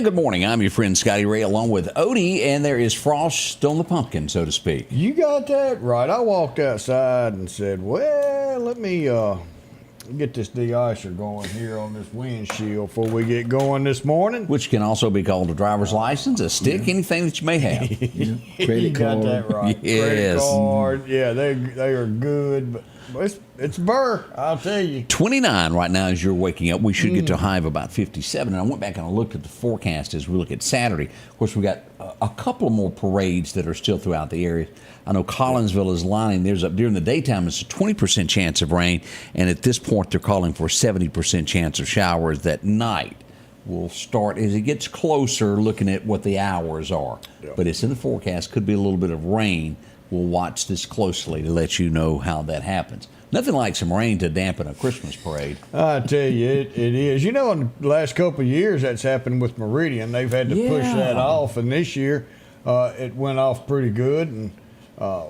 Good morning. I'm your friend Scotty Ray along with Odie, and there is frost on the pumpkin, so to speak. You got that right. I walked outside and said, well, let me get this de-icer going here on this windshield before we get going this morning. Which can also be called a driver's license, a stick, anything that you may have. Credit you got that right. Yes. Credit card. Yeah, they are good, but it's burr, I'll tell you. 29 right now as you're waking up. We should get to a high of about 57. And I went back and I looked at the forecast as we look at Saturday. Of course, we got a couple more parades that are still throughout the area. I know Collinsville is lining theirs up. During the daytime, it's a 20% chance of rain. And at this point, they're calling for a 70% chance of showers that night. Will start as it gets closer looking at what the hours are. Yep. But it's in the forecast. Could be a little bit of rain. We'll watch this closely to let you know how that happens. Nothing like some rain to dampen a Christmas parade. I tell you, it is. You know, in the last couple of years, that's happened with Meridian. They've had to push that off, and this year it went off pretty good, and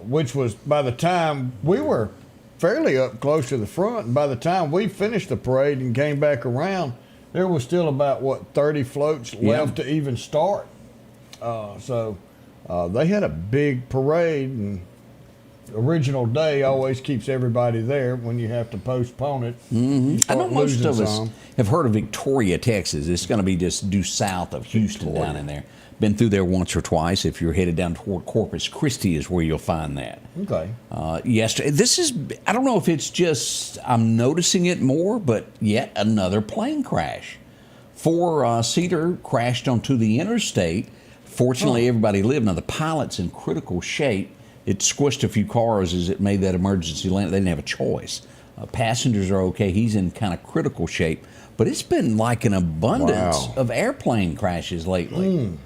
which was by the time we were fairly up close to the front, and by the time we finished the parade and came back around, there was still about, 30 floats left to even start. So they had a big parade, and original day always keeps everybody there. When you have to postpone it, I know most of us have heard of Victoria, Texas. It's going to be just due south of Houston down in there. Been through there once or twice. If you're headed down toward Corpus Christi is where you'll find that. Okay. Yesterday, this is, I don't know if it's just I'm noticing it more, but yet another plane crash. 4-seater crashed onto the interstate. Fortunately, everybody lived. Now, the pilot's in critical shape. It squished a few cars as it made that emergency landing. They didn't have a choice. Passengers are okay. He's in kind of critical shape. But it's been like an abundance of airplane crashes lately.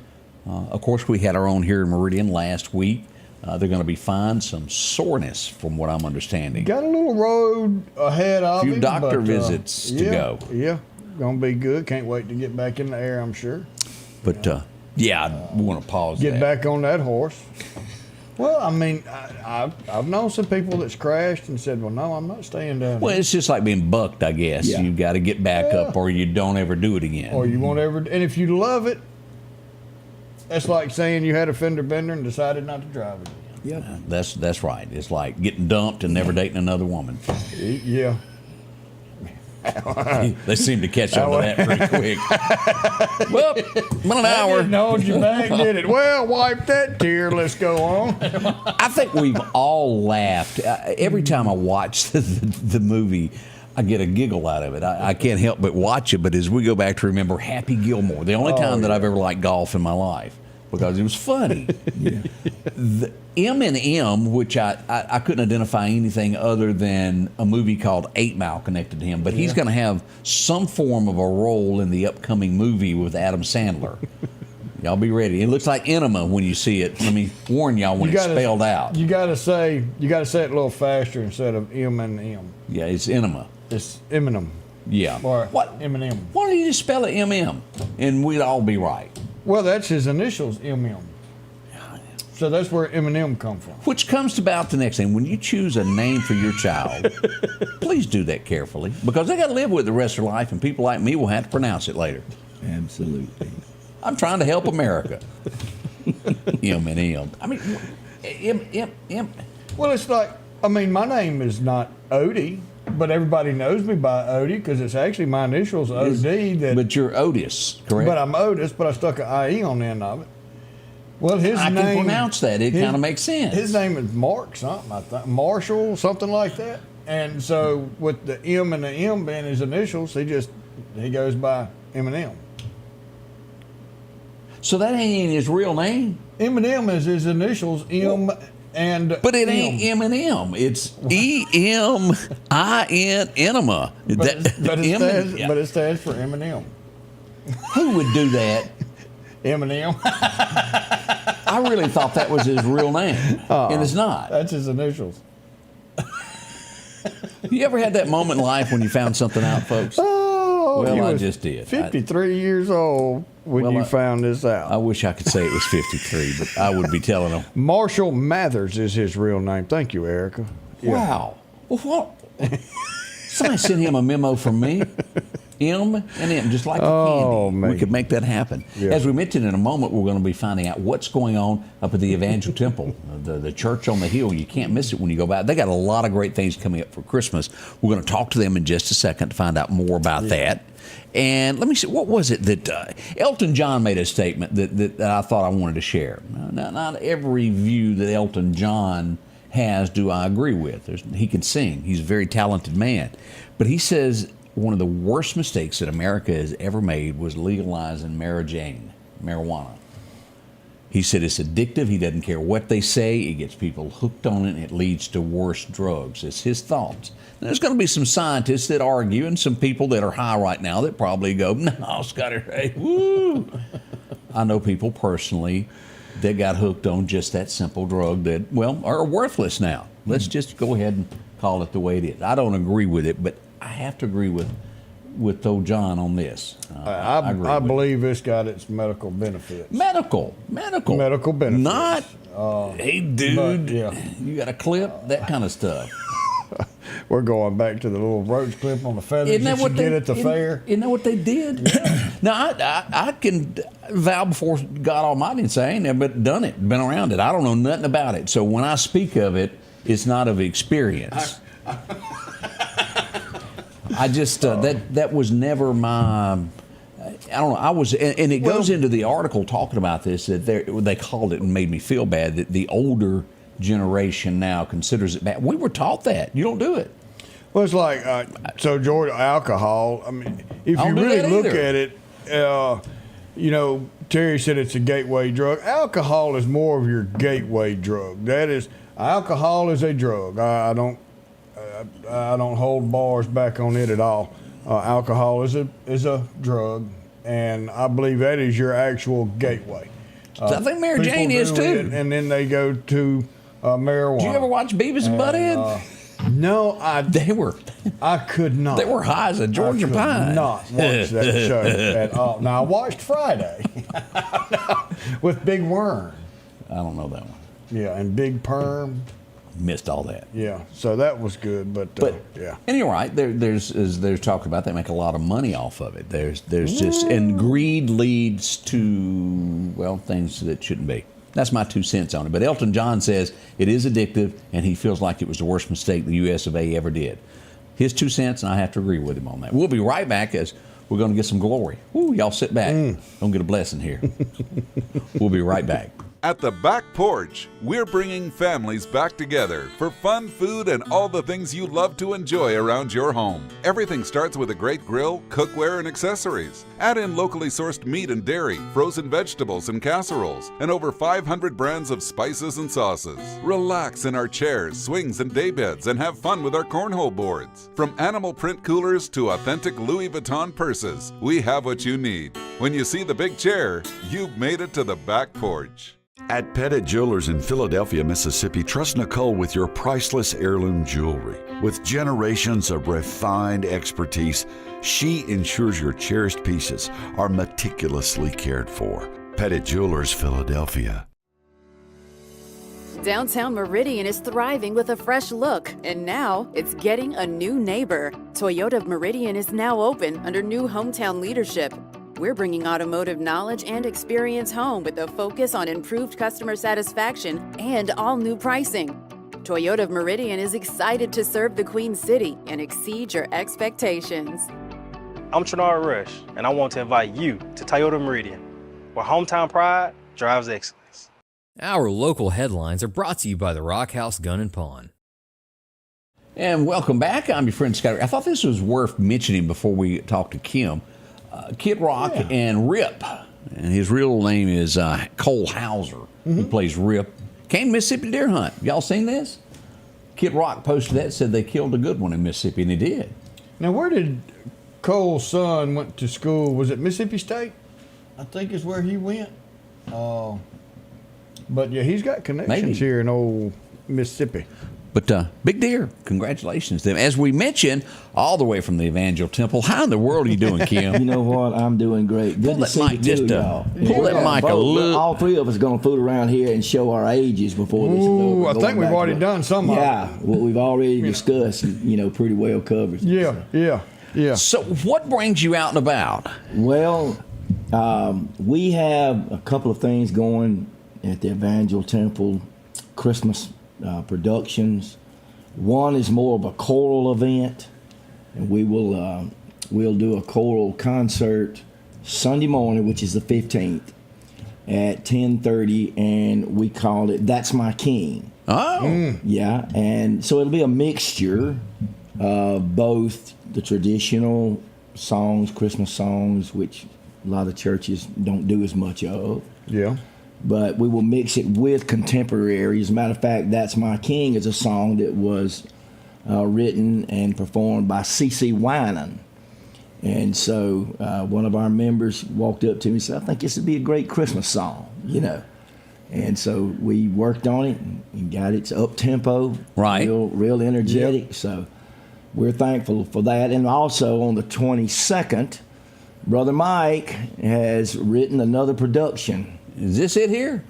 Of course, we had our own here in Meridian last week. They're going to be fine. Some soreness, from what I'm understanding. Got a little road ahead of him. A few doctor visits to go. Yeah, going to be good. Can't wait to get back in the air, I'm sure. But, we want to pause Get back on that horse. Well, I mean, I've known some people that's crashed and said, well, no, I'm not staying down Well, here. it's just like being bucked, I guess. Yeah. You've got to get back up or you don't ever do it again. Or you won't ever, and if you love it, that's like saying you had a fender bender and decided not to drive it again. Yeah, that's right. It's like getting dumped and never dating another woman. Yeah. They seem to catch on to that pretty quick. Well, about an hour. Didn't hold you back, did it? Well, wipe that tear. Let's go on. I think we've all laughed. Every time I watch the movie, I get a giggle out of it. I can't help but watch it, but as we go back to remember Happy Gilmore, the only time that I've ever liked golf in my life, because it was funny. The M&M, which I couldn't identify anything other than a movie called 8 Mile connected to him, but he's going to have some form of a role in the upcoming movie with Adam Sandler. Y'all be ready. It looks like enema when you see it. Let me warn y'all when it's spelled out. You gotta say it a little faster instead of M&M. Yeah, it's enema. It's Eminem. Yeah. Or what? Eminem. Why don't you just spell it M-M and we'd all be right? Well, that's his initials, MM. So that's where Eminem come from. Which comes about the next thing. When you choose a name for your child, please do that carefully, because they got to live with it the rest of their life, and people like me will have to pronounce it later. Absolutely. I'm trying to help America. M&M. I mean, M. Well, it's like, I mean, my name is not Odie, but everybody knows me by Odie because it's actually my initials, OD. But you're Otis, correct? But I'm Otis, but I stuck an IE on the end of it. Well, I can pronounce that. It kind of makes sense. His name is Mark something, I think. Marshall, something like that. And so with the M and the M being his initials, he goes by Eminem. So that ain't his real name? Eminem is his initials, M But it ain't M&M. It's EMIN, enema. But it stands for Eminem. Who would do that? Eminem. I really thought that was his real name, and it's not. That's his initials. You ever had that moment in life when you found something out, folks? Oh, well, I just did. 53 years old when you found this out. I wish I could say it was 53, but I would be telling them. Marshall Mathers is his real name. Thank you, Erica. Yeah. Wow. Well, what? Somebody sent him a memo from me. M&M, just like the candy. Man. We could make that happen. Yeah. As we mentioned, in a moment, we're going to be finding out what's going on up at the Evangel Temple, the church on the hill. You can't miss it when you go by. They got a lot of great things coming up for Christmas. We're going to talk to them in just a second to find out more about that. And let me see, what was it that Elton John made a statement that I thought I wanted to share. Now, not every view that Elton John has do I agree with. He can sing. He's a very talented man. But he says one of the worst mistakes that America has ever made was legalizing marijuana. He said it's addictive. He doesn't care what they say. It gets people hooked on it, and it leads to worse drugs. It's his thoughts. And there's going to be some scientists that argue, and some people that are high right now that probably go, no, Scotty Ray, woo. I know people personally that got hooked on just that simple drug that, well, are worthless now. Let's just go ahead and call it the way it is. I don't agree with it, but I have to agree with old John on this. I believe it's got its medical benefits. Medical benefits. Not, hey, dude, yeah. You got a clip? That kind of stuff. We're going back to the little roach clip on the feathers that you get at the fair. Isn't that what they did? Now, I can vow before God Almighty and say I ain't never done it, been around it. I don't know nothing about it. So when I speak of it, it's not of experience. I just, that was never my, I don't know, I was, and it goes into the article talking about this, that they called it and made me feel bad, that the older generation now considers it bad. We were taught that. You don't do it. Well, it's like, so George, alcohol, I mean, if you really look at it, you know, Terry said it's a gateway drug. Alcohol is more of your gateway drug. That is, alcohol is a drug. I don't hold bars back on it at all. Alcohol is a drug, and I believe that is your actual gateway. I think Mary Jane is too. And then they go to marijuana. Did you ever watch Beavis and Butthead? No, I could not. They were high as a Georgia pine. I could not watch that show at all. Now, I watched Friday with Big Worm. I don't know that one. Yeah, and Big Perm. Missed all that. Yeah, so that was good, but yeah. And you're right. There's talk about they make a lot of money off of it. There's just, and greed leads to, well, things that shouldn't be. That's my 2 cents on it. But Elton John says it is addictive, and he feels like it was the worst mistake the U.S. of A. ever did. His 2 cents, and I have to agree with him on that. We'll be right back as we're going to get some glory. Ooh, y'all sit back. Don't get a blessing here. We'll be right back. At the Back Porch, we're bringing families back together for fun, food, and all the things you love to enjoy around your home. Everything starts with a great grill, cookware, and accessories. Add in locally sourced meat and dairy, frozen vegetables and casseroles, and over 500 brands of spices and sauces. Relax in our chairs, swings, and daybeds, and have fun with our cornhole boards. From animal print coolers to authentic Louis Vuitton purses, we have what you need. When you see the big chair, you've made it to the Back Porch. At Pettit Jewelers in Philadelphia, Mississippi, trust Nicole with your priceless heirloom jewelry. With generations of refined expertise, she ensures your cherished pieces are meticulously cared for. Pettit Jewelers, Philadelphia. Downtown Meridian is thriving with a fresh look, and now it's getting a new neighbor. Toyota of Meridian is now open under new hometown leadership. We're bringing automotive knowledge and experience home with a focus on improved customer satisfaction and all-new pricing. Toyota of Meridian is excited to serve the Queen City and exceed your expectations. I'm Trinard Rush, and I want to invite you to Toyota Meridian, where hometown pride drives excellence. Our local headlines are brought to you by the Rock House Gun and Pawn. And welcome back. I'm your friend Scotty. I thought this was worth mentioning before we talk to Kim. Kid Rock and Rip, and his real name is Cole Hauser. He plays Rip Cane Mississippi deer hunt. Y'all seen this? Kid Rock posted that, said they killed a good one in Mississippi, and he did. Now, where did Cole's son went to school? Was it Mississippi State? I think is where he went. But yeah, he's got connections Maybe. here in old Mississippi. But big deer, congratulations to them. As we mentioned, all the way from the Evangel Temple. How in the world are you doing, Kim? You know what? I'm doing great. Good Pull to that see mic you just too, a- y'all. pull that mic a both- little- All three of us are going to fool around here and show our ages before this is Ooh, over. I Going think we've back already to- done some of it. Yeah, what we've already discussed, pretty well covered. Yeah. So what brings you out and about? Well, we have a couple of things going at the Evangel Temple Christmas productions. One is more of a choral event, and we'll do a choral concert Sunday morning, which is the 15th, at 10:30, and we call it "That's My King." Oh, Yeah, and so it'll be a mixture of both the traditional songs, Christmas songs, which a lot of churches don't do as much of, Yeah. but we will mix it with contemporary. As a matter of fact, "That's My King" is a song that was written and performed by C.C. Winan. And so one of our members walked up to me and said, "I think this would be a great Christmas song, And so we worked on it and got it up tempo, Right. real energetic. So we're thankful for that. And also on the 22nd, Brother Mike has written another production. is this it here?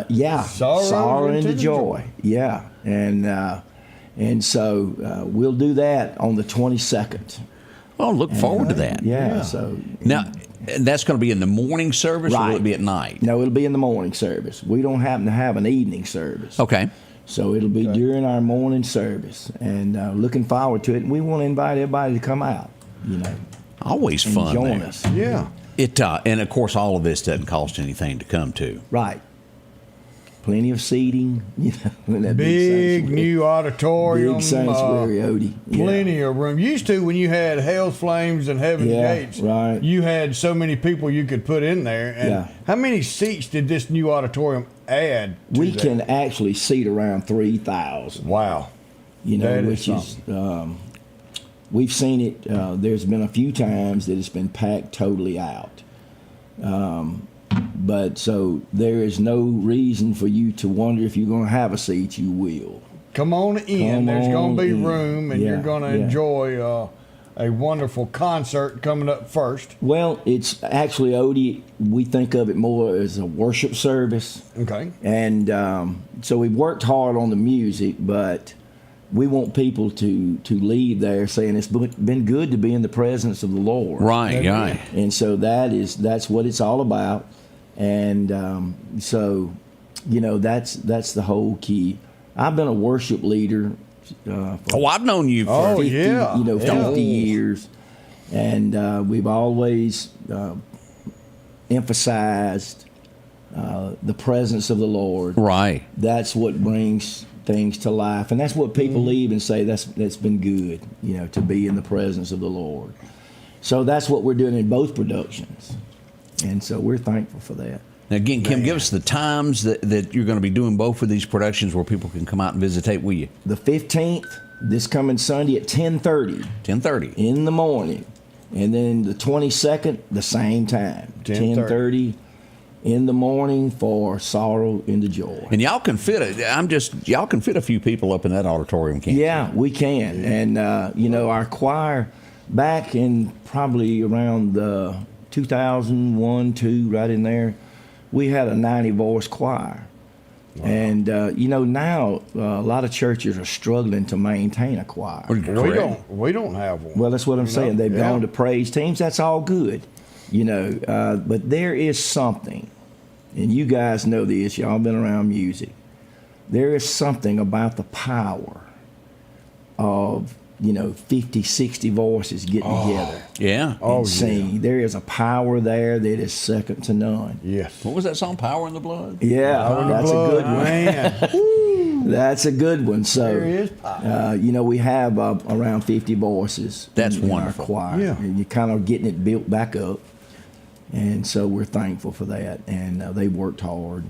Yeah, Sorrow into into Joy. Yeah, and so we'll do that on the 22nd. Oh, look forward to that. Yeah. So Now, that's going to be in the morning service, or will Right. it be at night? no, it'll be in the morning service. We don't happen to have an evening service. Okay. So it'll be during our morning service, and looking forward to it. And we want to invite everybody to come out, Always and fun join there. us. Yeah. It and of course, all of this doesn't cost anything to come to. Right. Plenty of seating. In that Big sanctuary. new auditorium. Big sanctuary, Odie. Yeah. Plenty of room. Used to, when you had Hell's Flames and Heaven's Yeah, Gates, right. you had so many people you could put in there. And Yeah. how many seats did this new auditorium add to We that? can actually seat around 3,000. Wow. That is Which is we've seen it. There's been a few times that it's been packed totally out. But so there is no reason for you to wonder if you're going to have a seat. You will. Come on in. Come There's going on to be in. room, and Yeah, you're going to yeah. enjoy a wonderful concert coming up first. Well, it's actually, Odie, we think of it more as a worship service. Okay. And so we've worked hard on the music, but we want people to leave there saying it's been good to be in the presence of the Lord. Right. Right. And so that's what it's all about. And so, that's the whole key. I've been a worship leader for Oh, I've known you for 50, yeah. 50 years, and we've always emphasized the presence of the Lord. right. That's what brings things to life, and that's what people leave and say that's been good, to be in the presence of the Lord. So that's what we're doing in both productions, and so we're thankful for that. Now, again, Kim, give us the times that you're going to be doing both of these productions where people can come out and visitate with you. The 15th, this coming Sunday at 10:30 10:30. in the morning, and then the 22nd, the same time, 10:30 in the morning for Sorrow into Joy. And y'all can fit y'all can fit a few people up in that auditorium, can't you? Yeah, we can. And, our choir, back in probably around the 2001, 2, right in there, we had a 90-voice choir. Wow. And, now a lot of churches are struggling to maintain a choir. We don't have one. Well, that's what I'm saying. They've Yeah. gone to praise teams. That's all good, but there is something, and you guys know this. Y'all been around music. There is something about the power of 50, 60 voices getting together Yeah. and sing. There is a power there that is second to none. Yes. What was that song? Power in the Blood? Yeah, that's a good one. Man. That's a good one. So, There is power. we have around 50 voices. That's in wonderful. our choir, Yeah. and you're kind of getting it built back up, and so we're thankful for that. And they've worked hard.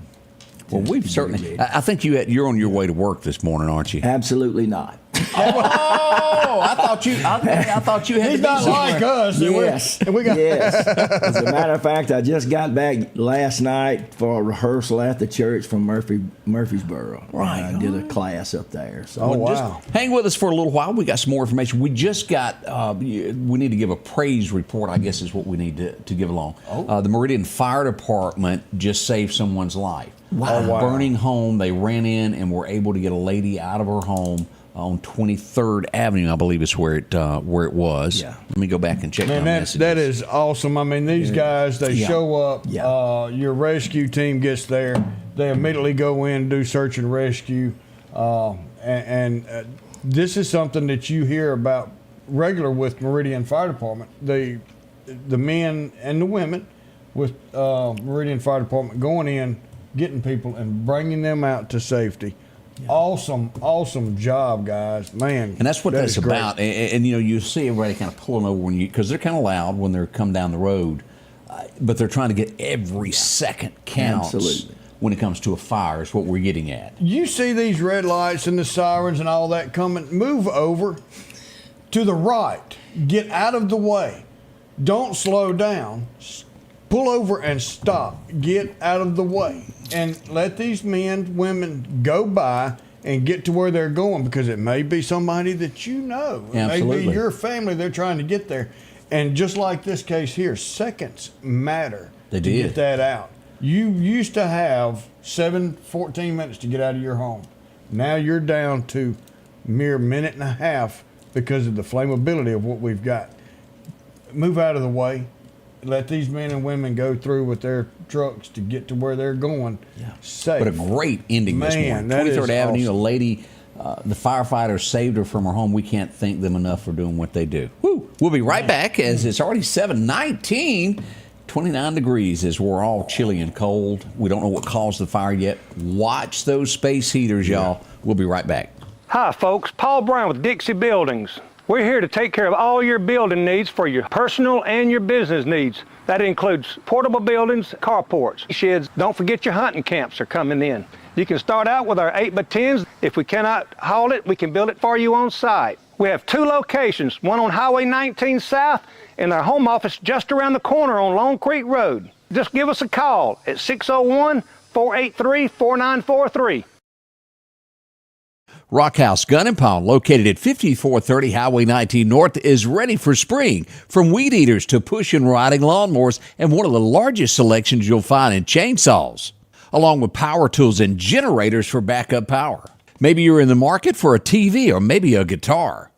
Well, we've certainly. I think you're on your way to work this morning, aren't you? Absolutely not. Oh, I thought you had. He's to not be like us. Yes. Yes. As a matter of fact, I just got back last night for a rehearsal at the church from Murfreesboro. Right. And I did a class up there. So Oh, Just wow. hang with us for a little while. We got some more information. We just got. We need to give a praise report, I guess, is what we need to give along. The Meridian Fire Department just saved someone's life. Wow. Wow. Burning home, they ran in and were able to get a lady out of her home on 23rd Avenue, I believe is where it was. Yeah. Let me go back and check my Man, messages. that is awesome. I mean, these guys, they Yeah. show up. Yeah. Your rescue team gets there. They immediately go in and do search and rescue. And this is something that you hear about regular with Meridian Fire Department. The men and the women with Meridian Fire Department going in, getting people and bringing them out to safety. Yeah. Awesome job, guys. Man. And that's what that that's is great. about. And you see everybody kind of pulling over because they're kind of loud when they're come down the road, but they're trying to get every second counts. Absolutely. When it comes to a fire, is what we're getting at. You see these red lights and the sirens and all that coming, move over to the right. Get out of the way. Don't slow down. Pull over and stop. Get out of the way. And let these men, women go by and get to where they're going, because it may be somebody that you know. It may Absolutely. be your family they're trying to get there. And just like this case here, seconds matter They to did. get that out. You used to have 14 minutes to get out of your home. Now you're down to mere minute and a half because of the flammability of what we've got. Move out of the way. Let these men and women go through with their trucks to get to where they're going. Yeah. Safe. But a great ending this Man, morning. that is 23rd Avenue, awesome. a lady, the firefighters saved her from her home. We can't thank them enough for doing what they do. Woo. We'll be right back as it's already 7:19. 29 degrees as we're all chilly and cold. We don't know what caused the fire yet. Watch those space heaters, y'all. We'll be right back. Hi, folks. Paul Brown with Dixie Buildings. We're here to take care of all your building needs for your personal and your business needs. That includes portable buildings, carports, sheds. Don't forget your hunting camps are coming in. You can start out with our 8x10s. If we cannot haul it, we can build it for you on site. We have 2 locations, one on Highway 19 South and our home office just around the corner on Long Creek Road. Just give us a call at 601-483-4943. Rockhouse Gun and Pound, located at 5430 Highway 19 North, is ready for spring. From weed eaters to push and riding lawnmowers, and one of the largest selections you'll find in chainsaws, along with power tools and generators for backup power. Maybe you're in the market for a TV or maybe a guitar.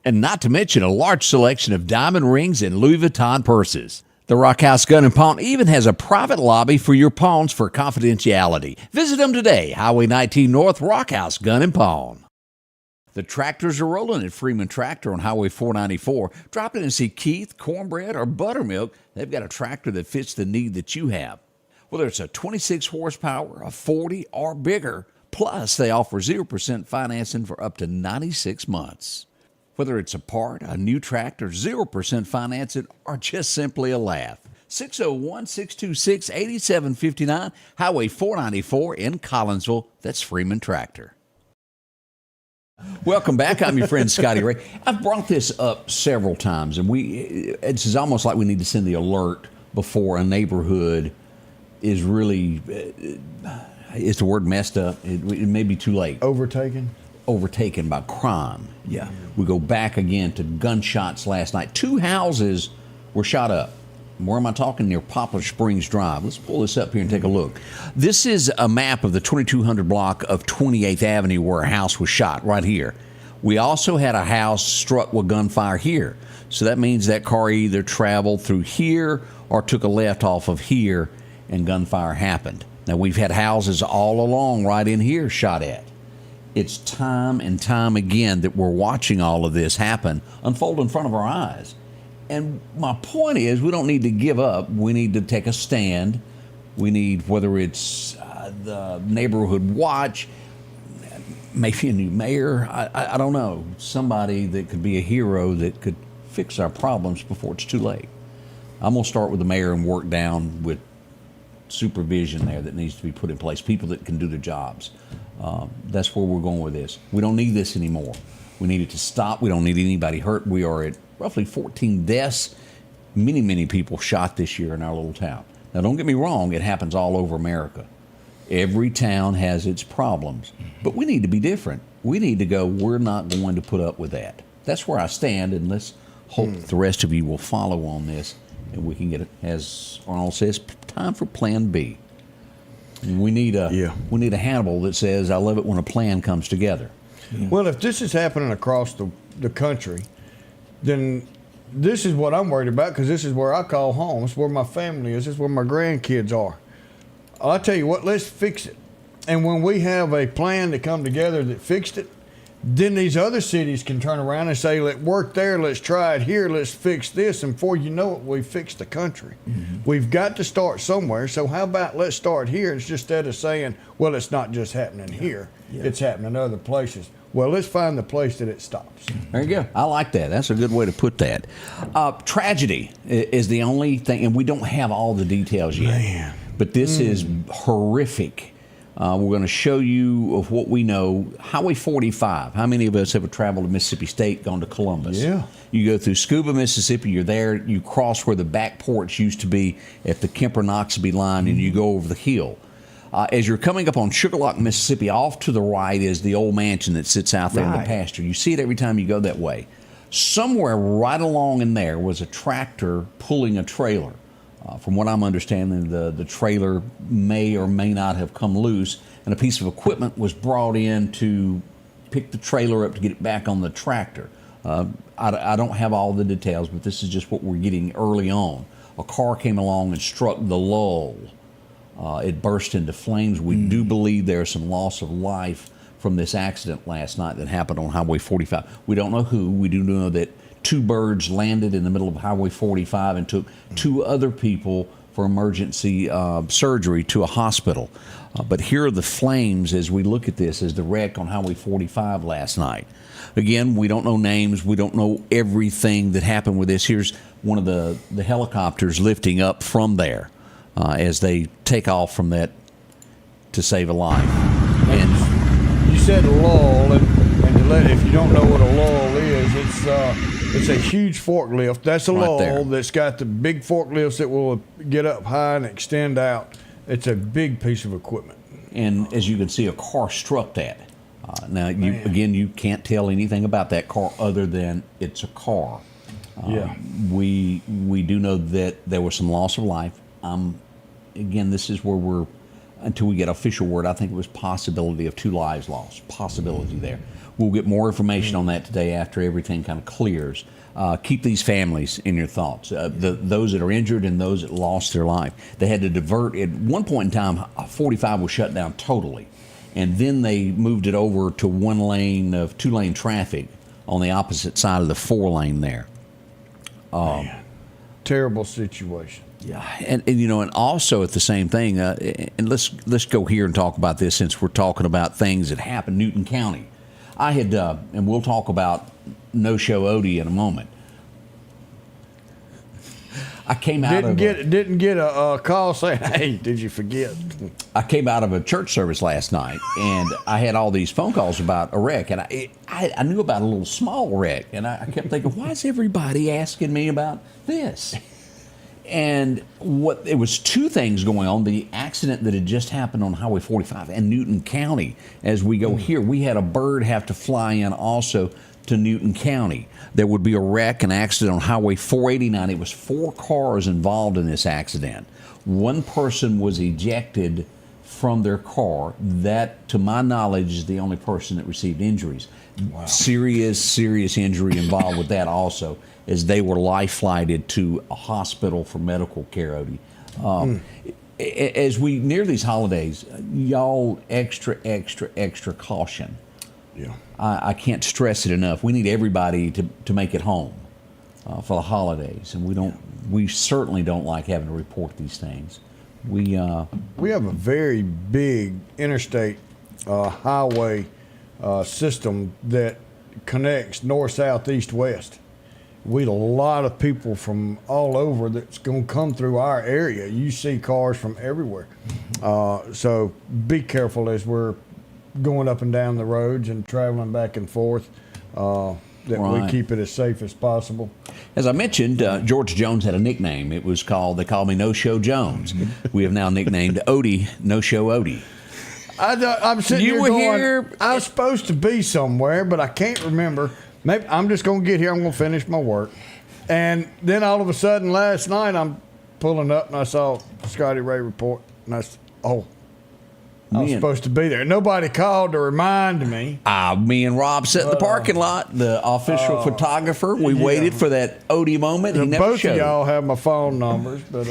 And not to mention a large selection of diamond rings and Louis Vuitton purses. The Rockhouse Gun and Pawn even has a private lobby for your pawns for confidentiality. Visit them today, Highway 19 North, Rockhouse Gun and Pawn. The tractors are rolling at Freeman Tractor on Highway 494. Drop in and see Keith, Cornbread, or Buttermilk. They've got a tractor that fits the need that you have. Whether it's a 26 horsepower, a 40, or bigger. Plus, they offer 0% financing for up to 96 months. Whether it's a part, a new tractor, 0% financing, or just simply a laugh. 601-626-8759, Highway 494 in Collinsville. That's Freeman Tractor. Welcome back. I'm your friend Scotty Ray. I've brought this up several times, and it's almost like we need to send the alert before a neighborhood is really, is the word messed up? It may be too late. Overtaken by crime. Yeah. We go back again to gunshots last night. 2 houses were shot up. Where am I talking? Near Poplar Springs Drive. Let's pull this up here and take a look. This is a map of the 2200 block of 28th Avenue where a house was shot right here. We also had a house struck with gunfire here. So that means that car either traveled through here or took a left off of here and gunfire happened. Now we've had houses all along right in here shot at. It's time and time again that we're watching all of this happen, unfold in front of our eyes. And my point is, we don't need to give up. We need to take a stand. We need, whether it's the neighborhood watch, maybe a new mayor, I don't know, somebody that could be a hero that could fix our problems before it's too late. I'm going to start with the mayor and work down with supervision there that needs to be put in place, people that can do the jobs. That's where we're going with this. We don't need this anymore. We need it to stop. We don't need anybody hurt. We are at roughly 14 deaths, many people shot this year in our little town. Now, don't get me wrong, it happens all over America. Every town has its problems, but we need to be different. We need to go, we're not going to put up with that. That's where I stand, and let's hope that the rest of you will follow on this, and we can get it, as Arnold says, time for Plan B. We need a Hannibal that says, I love it when a plan comes together. Yeah. Well, if this is happening across the country, then this is what I'm worried about, because this is where I call home. It's where my family is. It's where my grandkids are. I'll tell you what, let's fix it. And when we have a plan to come together that fixed it, then these other cities can turn around and say, let's work there, let's try it here, let's fix this. And before you know it, we've fixed the country. We've got to start somewhere. So how about let's start here instead of saying, well, it's not just happening here. It's happening other places. Well, let's find the place that it stops. There you go. I like that. That's a good way to put that. Tragedy is the only thing, and we don't have all the details yet. Man. But this is horrific. We're going to show you of what we know. Highway 45. How many of us have traveled to Mississippi State, gone to Columbus? Yeah. You go through Scuba, Mississippi. You're there. You cross where the back porch used to be at the Kemper-Noxubee line, and you go over the hill. As you're coming up on Sugarlock, Mississippi, off to the right is the old mansion that sits out there in the pasture. You see it every time you go that way. Somewhere right along in there was a tractor pulling a trailer. From what I'm understanding, the trailer may or may not have come loose, and a piece of equipment was brought in to pick the trailer up to get it back on the tractor. I don't have all the details, but this is just what we're getting early on. A car came along and struck the lull. It burst into flames. We do believe there's some loss of life from this accident last night that happened on Highway 45. We don't know who. We do know that 2 birds landed in the middle of Highway 45 and took 2 other people for emergency surgery to a hospital. But here are the flames as we look at this, as the wreck on Highway 45 last night. Again, we don't know names. We don't know everything that happened with this. Here's one of the helicopters lifting up from there as they take off from that to save a life. And you said lull, and to let, if you don't know what a lull is, it's a huge forklift. That's a lull that's got the big forklifts that will get up high and extend out. It's a big piece of equipment. And as you can see, a car struck that. Now, you can't tell anything about that car other than it's a car. We do know that there was some loss of life. Again, this is where we're, until we get official word, I think it was possibility of 2 lives lost. Possibility there. We'll get more information on that today after everything kind of clears. Keep these families in your thoughts. Those that are injured and those that lost their life. They had to divert. At one point in time, 45 was shut down totally. And then they moved it over to 1 lane of 2-lane traffic on the opposite side of the 4-lane there. Terrible situation. Yeah, and and also at the same thing, and let's go here and talk about this since we're talking about things that happened in Newton County. I had, and we'll talk about no-show Odie in a moment. I came out didn't get a call saying, "Hey, did you forget?" I came out of a church service last night, and I had all these phone calls about a wreck, and I knew about a little small wreck, and I kept thinking, why is everybody asking me about this? And it was 2 things going on: the accident that had just happened on Highway 45 and Newton County. As we go here, we had a bird have to fly in also to Newton County. There would be a wreck, an accident on Highway 489. It was 4 cars involved in this accident. 1 person was ejected from their car. That, to my knowledge, is the only person that received injuries. Wow. Serious injury involved with that also, as they were life-flighted to a hospital for medical care, Odie. As we near these holidays, y'all extra caution. Yeah. I can't stress it enough. We need everybody to make it home for the holidays, and we certainly don't like having to report these things. We have a very big interstate highway system that connects north, south, east, west. we had a lot of people from all over that's going to come through our area. You see cars from everywhere. So be careful as we're going up and down the roads and traveling back and forth, that we keep it as safe as possible. As I mentioned, George Jones had a nickname. They called me No Show Jones. We have now nicknamed Odie No Show Odie. I'm sitting here going, I was supposed to be somewhere, but I can't remember. Maybe I'm just going to get here. I'm going to finish my work. And then all of a sudden last night I'm pulling up and I saw Scotty Ray Report. And I said, I was supposed to be there. Nobody called to remind me. Me and Rob sat in the parking lot, the official photographer. We waited for that Odie moment. He never both showed. Of y'all have my phone numbers, but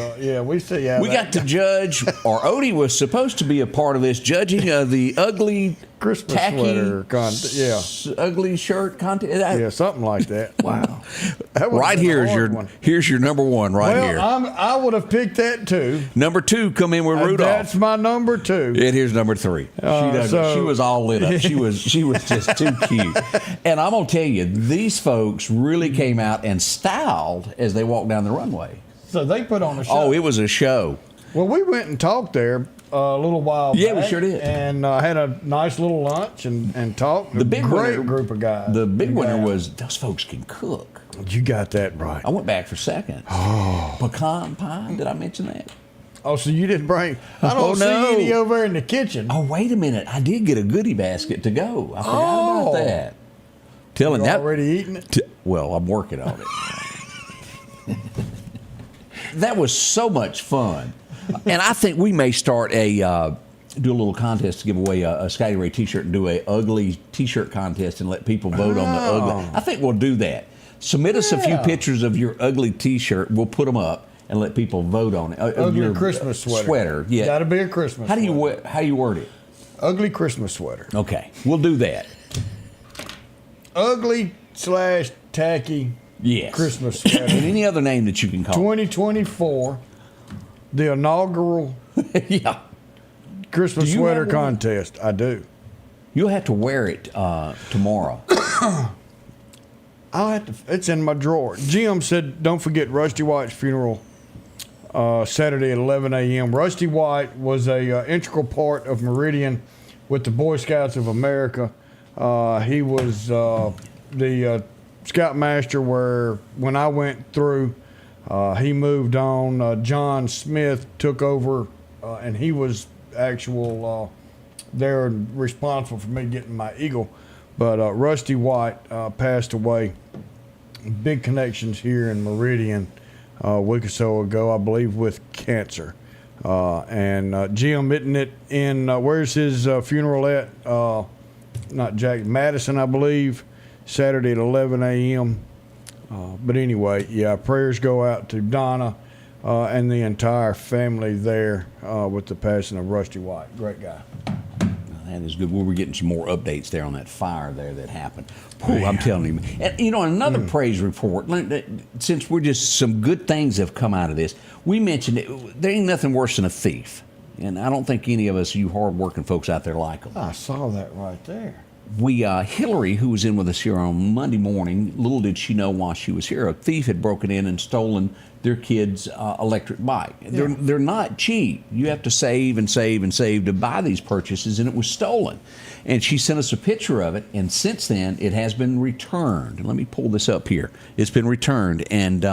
we see how we got to judge, or Odie was supposed to be a part of this judging of the ugly Christmas tacky sweater contest. Ugly shirt contest. Yeah, something like that. Wow. Right here is here's your number one here. I would have picked that too. Number 2 come in with Rudolph. That's my number 2. And here's number 3. She was all lit up. She was just too cute. And I'm gonna tell you, these folks really came out and styled as they walked down the runway. So they put on a show. Oh, it was a show. Well, we went and talked there a little while back. Yeah, we sure did. And had a nice little lunch and talked. The big great group of guys. The big winner was those folks can cook. You got that right. I went back for seconds. Pecan pie, did I mention that? Oh, so you didn't bring? I don't see any over there in the kitchen. Oh, wait a minute! I did get a goodie basket to go. I forgot about that. Telling that already eating it? Well, I'm working on it. That was so much fun, and I think we may start do a little contest to give away a Scotty Ray T-shirt and do a ugly T-shirt contest and let people vote on the ugly. I think we'll do that. Submit us a few pictures of your ugly T-shirt. We'll put them up and let people vote on it. Ugly your Christmas sweater. Yeah, got to be a Christmas. How do you word it? Ugly Christmas sweater. Okay, we'll do that. Ugly / tacky. Yes. Christmas sweater. And any other name that you can call 2024, the inaugural Christmas sweater contest. I do. You'll have to wear it tomorrow. I'll have to. It's in my drawer. Jim said, "Don't forget Rusty White's funeral Saturday at 11 a.m." Rusty White was a integral part of Meridian with the Boy Scouts of America. He was the scoutmaster when I went through. He moved on. John Smith took over, and he was they're responsible for me getting my eagle. But Rusty White passed away. Big connections here in Meridian a week or so ago, I believe, with cancer. And Jim, isn't it in, where's his funeral at? Not Jack, Madison, I believe, Saturday at 11 a.m. But anyway, prayers go out to Donna and the entire family there with the passing of Rusty White. Great guy. That is good. We were getting some more updates there on that fire there that happened. Oh, I'm telling you. And, another praise report, since some good things have come out of this, we mentioned there ain't nothing worse than a thief. And I don't think any of us, you hard-working folks out there, like them. I saw that right there. Hillary, who was in with us here on Monday morning, little did she know while she was here, a thief had broken in and stolen their kid's electric bike. Yeah. They're not cheap. You have to save and save and save to buy these purchases, and it was stolen. And she sent us a picture of it, and since then it has been returned. Let me pull this up here. It's been returned, and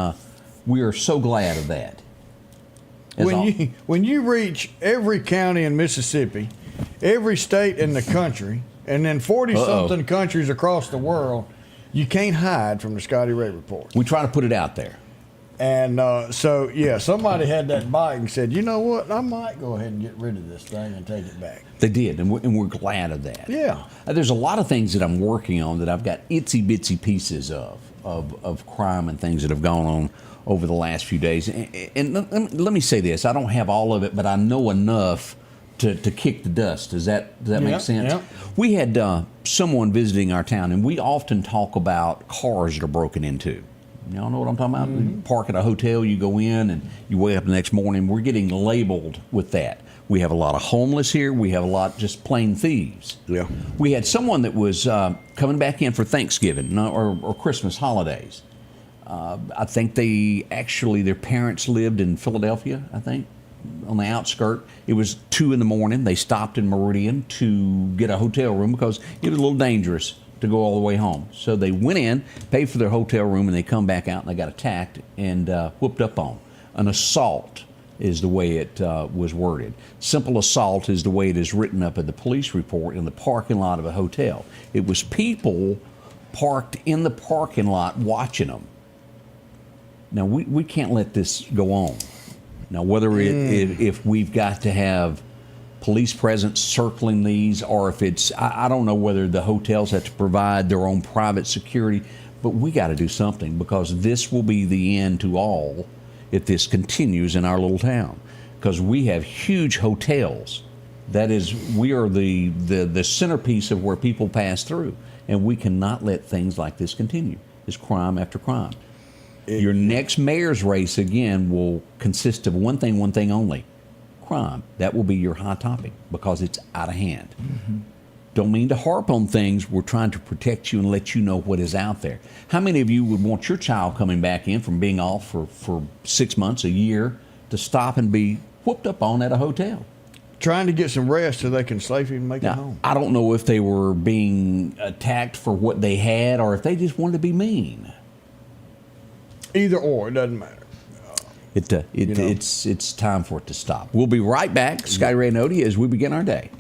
we are so glad of that. When you reach every county in Mississippi, every state in the country, and then 40-something countries across the world, you can't hide from the Scotty Ray Report. We try to put it out there. And somebody had that bike and said, you know what, I might go ahead and get rid of this thing and take it back. They did, and we're glad of that. Yeah. There's a lot of things that I'm working on that I've got itsy-bitsy pieces of crime and things that have gone on over the last few days. And let me say this, I don't have all of it, but I know enough to kick the dust. Does that make sense? Yeah. We had someone visiting our town, and we often talk about cars that are broken into. Y'all know what I'm talking about? Mm-hmm. You park at a hotel, you go in, and you wake up the next morning. We're getting labeled with that. We have a lot of homeless here. We have a lot just plain thieves. Yeah. We had someone that was coming back in for Thanksgiving or Christmas holidays. I think their parents lived in Philadelphia, I think, on the outskirt. It was 2 in the morning. They stopped in Meridian to get a hotel room because it was a little dangerous to go all the way home. So they went in, paid for their hotel room, and they come back out and they got attacked and whooped up on. An assault is the way it was worded. Simple assault is the way it is written up in the police report in the parking lot of a hotel. It was people parked in the parking lot watching them. Now, we can't let this go on. Now, whether if we've got to have police presence circling these, or if it's, I don't know whether the hotels have to provide their own private security, but we got to do something, because this will be the end to all if this continues in our little town. Because we have huge hotels. That is, we are the centerpiece of where people pass through, and we cannot let things like this continue. It's crime after crime. Your next mayor's race, again, will consist of one thing only: crime. That will be your hot topic, because it's out of hand. Mm-hmm. Don't mean to harp on things. We're trying to protect you and let you know what is out there. How many of you would want your child coming back in from being off for 6 months, a year, to stop and be whooped up on at a hotel? Trying to get some rest so they can safely make it home. I don't know if they were being attacked for what they had, or if they just wanted to be mean. Either or, it doesn't matter. It's time for it to stop. We'll be right back, Scotty Ray and Odie, as we begin our day.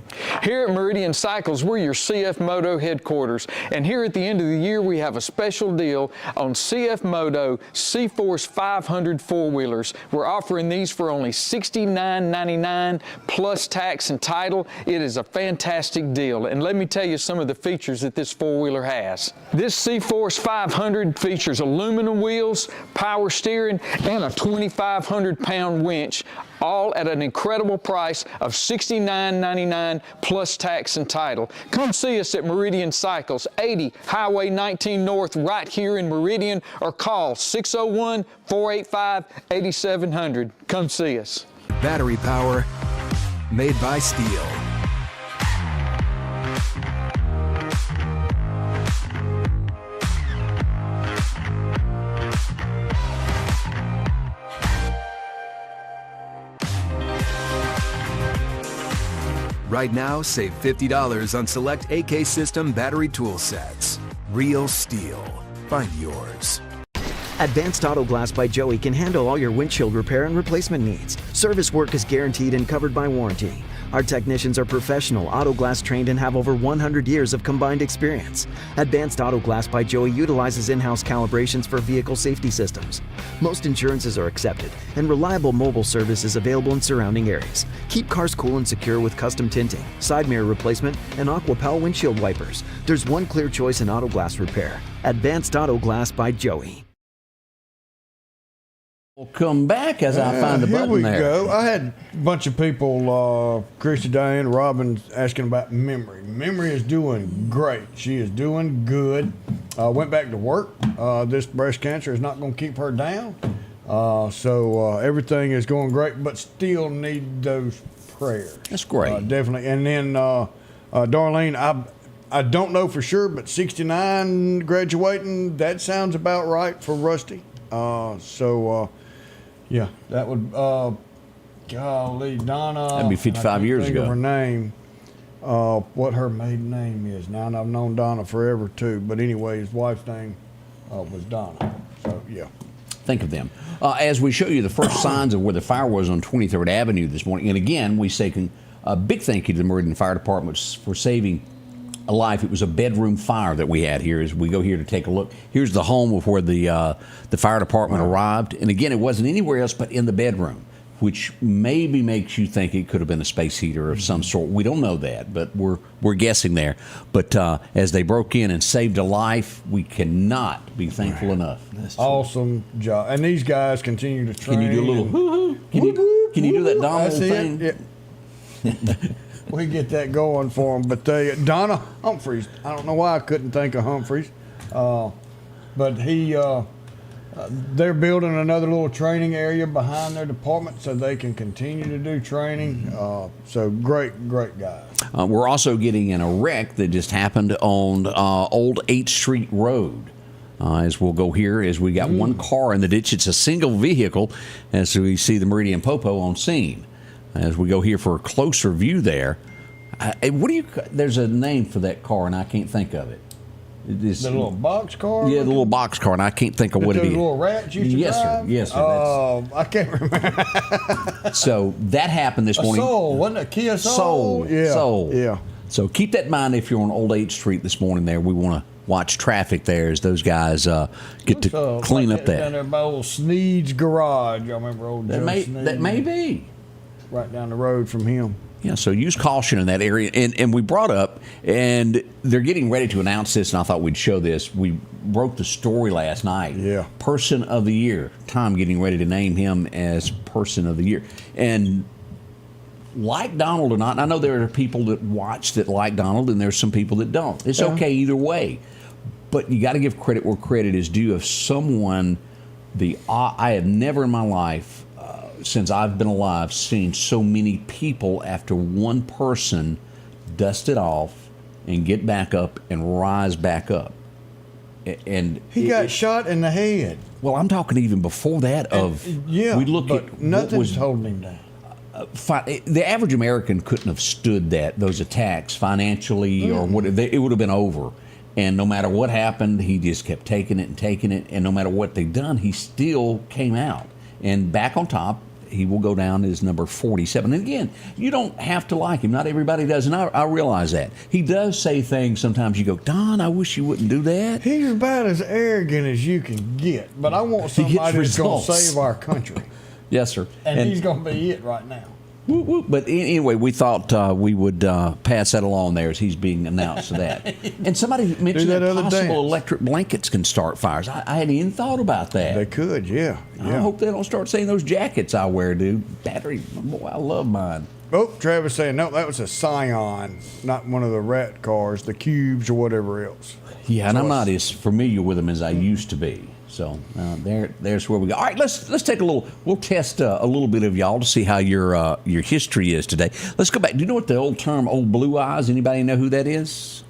Here at Meridian Cycles, we're your CF Moto headquarters, and here at the end of the year we have a special deal on CF Moto C-Force 500 four-wheelers. We're offering these for only $69.99 plus tax and title. It is a fantastic deal, and let me tell you some of the features that this four-wheeler has. This C-Force 500 features aluminum wheels, power steering, and a 2,500-pound winch, all at an incredible price of $69.99 plus tax and title. Come see us at Meridian Cycles, 80 Highway 19 North, right here in Meridian, or call 601-485-8700. Come see us. Battery power made by steel. Right now, save $50 on select AK System battery tool sets. Real steel. Find yours. Advanced Auto Glass by Joey can handle all your windshield repair and replacement needs. Service work is guaranteed and covered by warranty. Our technicians are professional, auto glass trained, and have over 100 years of combined experience. Advanced Auto Glass by Joey utilizes in-house calibrations for vehicle safety systems. Most insurances are accepted, and reliable mobile service is available in surrounding areas. Keep cars cool and secure with custom tinting, side mirror replacement, and AquaPal windshield wipers. There's one clear choice in auto glass repair: Advanced Auto Glass by Joey. We'll come back as I find the button there. Here we go. I had a bunch of people, Christy, Diane, Robin, asking about Memory. Memory is doing great. She is doing good. Went back to work. This breast cancer is not going to keep her down. So everything is going great, but still need those prayers. That's great. Definitely. And then Darlene, I don't know for sure, but 69 graduating, that sounds about right for Rusty. Yeah, that would, golly, Donna. That'd be 55 years ago. Her name, what her maiden name is now, and I've known Donna forever too. But anyway, his wife's name was Donna. So yeah. Think of them. As we show you the first signs of where the fire was on 23rd Avenue this morning, and again, we say a big thank you to the Meridian Fire Department for saving a life. It was a bedroom fire that we had here. As we go here to take a look, here's the home of where the fire department arrived, and again, it wasn't anywhere else but in the bedroom, which maybe makes you think it could have been a space heater of some sort. We don't know that, but we're guessing there. But as they broke in and saved a life, we cannot be thankful enough. Awesome job, and these guys continue to train. Can you do a little hoo-hoo? Can you do that Donald thing? Yeah. We get that going for them. But Donna Humphreys, I don't know why I couldn't think of Humphreys, but they're building another little training area behind their department so they can continue to do training. So great guys. We're also getting in a wreck that just happened on Old 8th Street Road. As we'll go here, as we got one car in the ditch. It's a single vehicle, as we see the Meridian Popo on scene. As we go here for a closer view there, there's a name for that car, and I can't think of it. The little box car? Yeah, the little box car, and I can't think of what it is. The little rats used to drive? Yes, sir. Oh, I can't remember. So that happened this morning. Soul, wasn't it? A Kia Soul? Yeah. Soul. Yeah. So keep that in mind if you're on Old 8th Street this morning there. We want to watch traffic there as those guys get to clean up that. Down there by old Sneed's garage. I remember old Joe Sneed. That may be. Right down the road from him. Yeah, so use caution in that area. And we brought up, and they're getting ready to announce this, and I thought we'd show this. We broke the story last night. Yeah. Person of the Year. Tom getting ready to name him as Person of the Year. And like Donald or not, and I know there are people that watch that like Donald, and there's some people that don't. It's okay either way. But you got to give credit where credit is due of someone. I have never in my life, since I've been alive, seen so many people after one person dust it off and get back up and rise back up. And he got shot in the head. Well, I'm talking even before that. We look at nothing's holding him down. The average American couldn't have stood those attacks financially or what. It would have been over. And no matter what happened, he just kept taking it. And no matter what they'd done, he still came out. And back on top, he will go down as number 47. And again, you don't have to like him. Not everybody does. And I realize that. He does say things sometimes you go, Don, I wish you wouldn't do that. He's about as arrogant as you can get. But I want somebody that's going to save our country. Yes, sir. And he's going to be it right now. But anyway, we thought we would pass that along there as he's being announced to that. And somebody mentioned that possible electric blankets can start fires. I hadn't even thought about that. They could, yeah. I hope they don't start saying those jackets I wear, dude. Battery, boy, I love mine. Oh, Travis saying, no, that was a Scion, not one of the rat cars, the Cubes or whatever else. Yeah, and I'm not as familiar with them as I used to be. So there's where we go. All right, let's take we'll test a little bit of y'all to see how your history is today. Let's go back. Do you know what the old term "old blue eyes"? Anybody know who that is?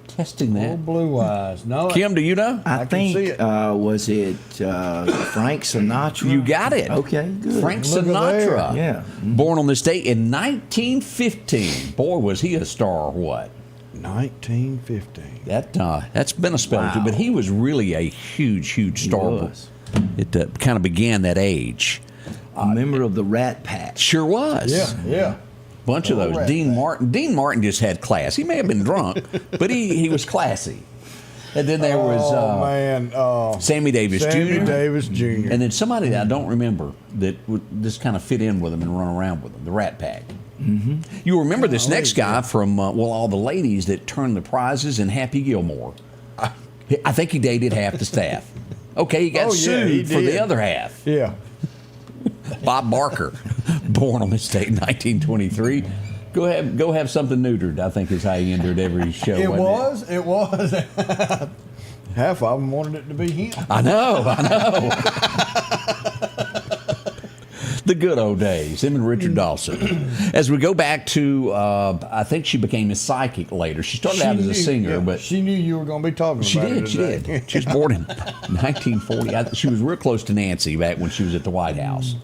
Testing that. Old blue eyes. No. Kim, do you know? I think see it. Was it Frank Sinatra? You got it. Okay, good. Frank Sinatra. Yeah. Born on this date in 1915. Boy, was he a star or what? 1915. That's been a spell too, but he was really a huge star. It kind of began that age. A member of the Rat Pack. Sure was. Yeah. Bunch of those. Dean Martin just had class. He may have been drunk, but he was classy. And then there was Sammy Davis Jr. Sammy Davis Jr. And then somebody that I don't remember that would just kind of fit in with him and run around with him, the Rat Pack. Mm-hmm. You remember this next guy from, all the ladies that turned the prizes in Happy Gilmore. I think he dated half the staff. Okay, he got sued for the other half. Yeah. Bob Barker, born on this date in 1923. Go have something neutered, I think is how he entered every show. It was. Half of them wanted it to be him. I know. The good old days, him and Richard Dawson. As we go back to, I think she became a psychic later. She started out as a singer, but she knew you were going to be talking about it. She did. She was born in 1940. She was real close to Nancy back when she was at the White House.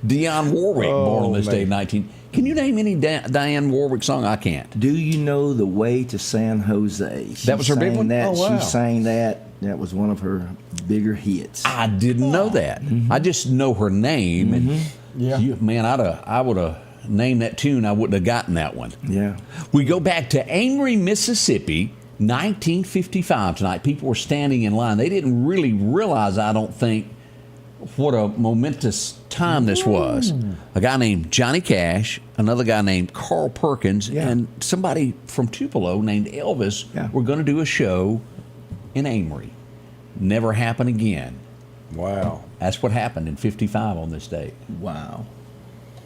Dionne Warwick, born on this day, 19. Can you name any Dionne Warwick song? I can't. Do you know The Way to San Jose? That was her big one? That. Oh, wow. She sang that. That was one of her bigger hits. I didn't know that. Mm-hmm. I just know her name. Mm-hmm. And I would have named that tune. I wouldn't have gotten that one. Yeah. We go back to Amory, Mississippi, 1955 tonight. People were standing in line. They didn't really realize, I don't think, what a momentous time this was. A guy named Johnny Cash, another guy named Carl Perkins, and somebody from Tupelo named Elvis were going to do a show in Amory. Never happened again. Wow. That's what happened in 55 on this date. Wow.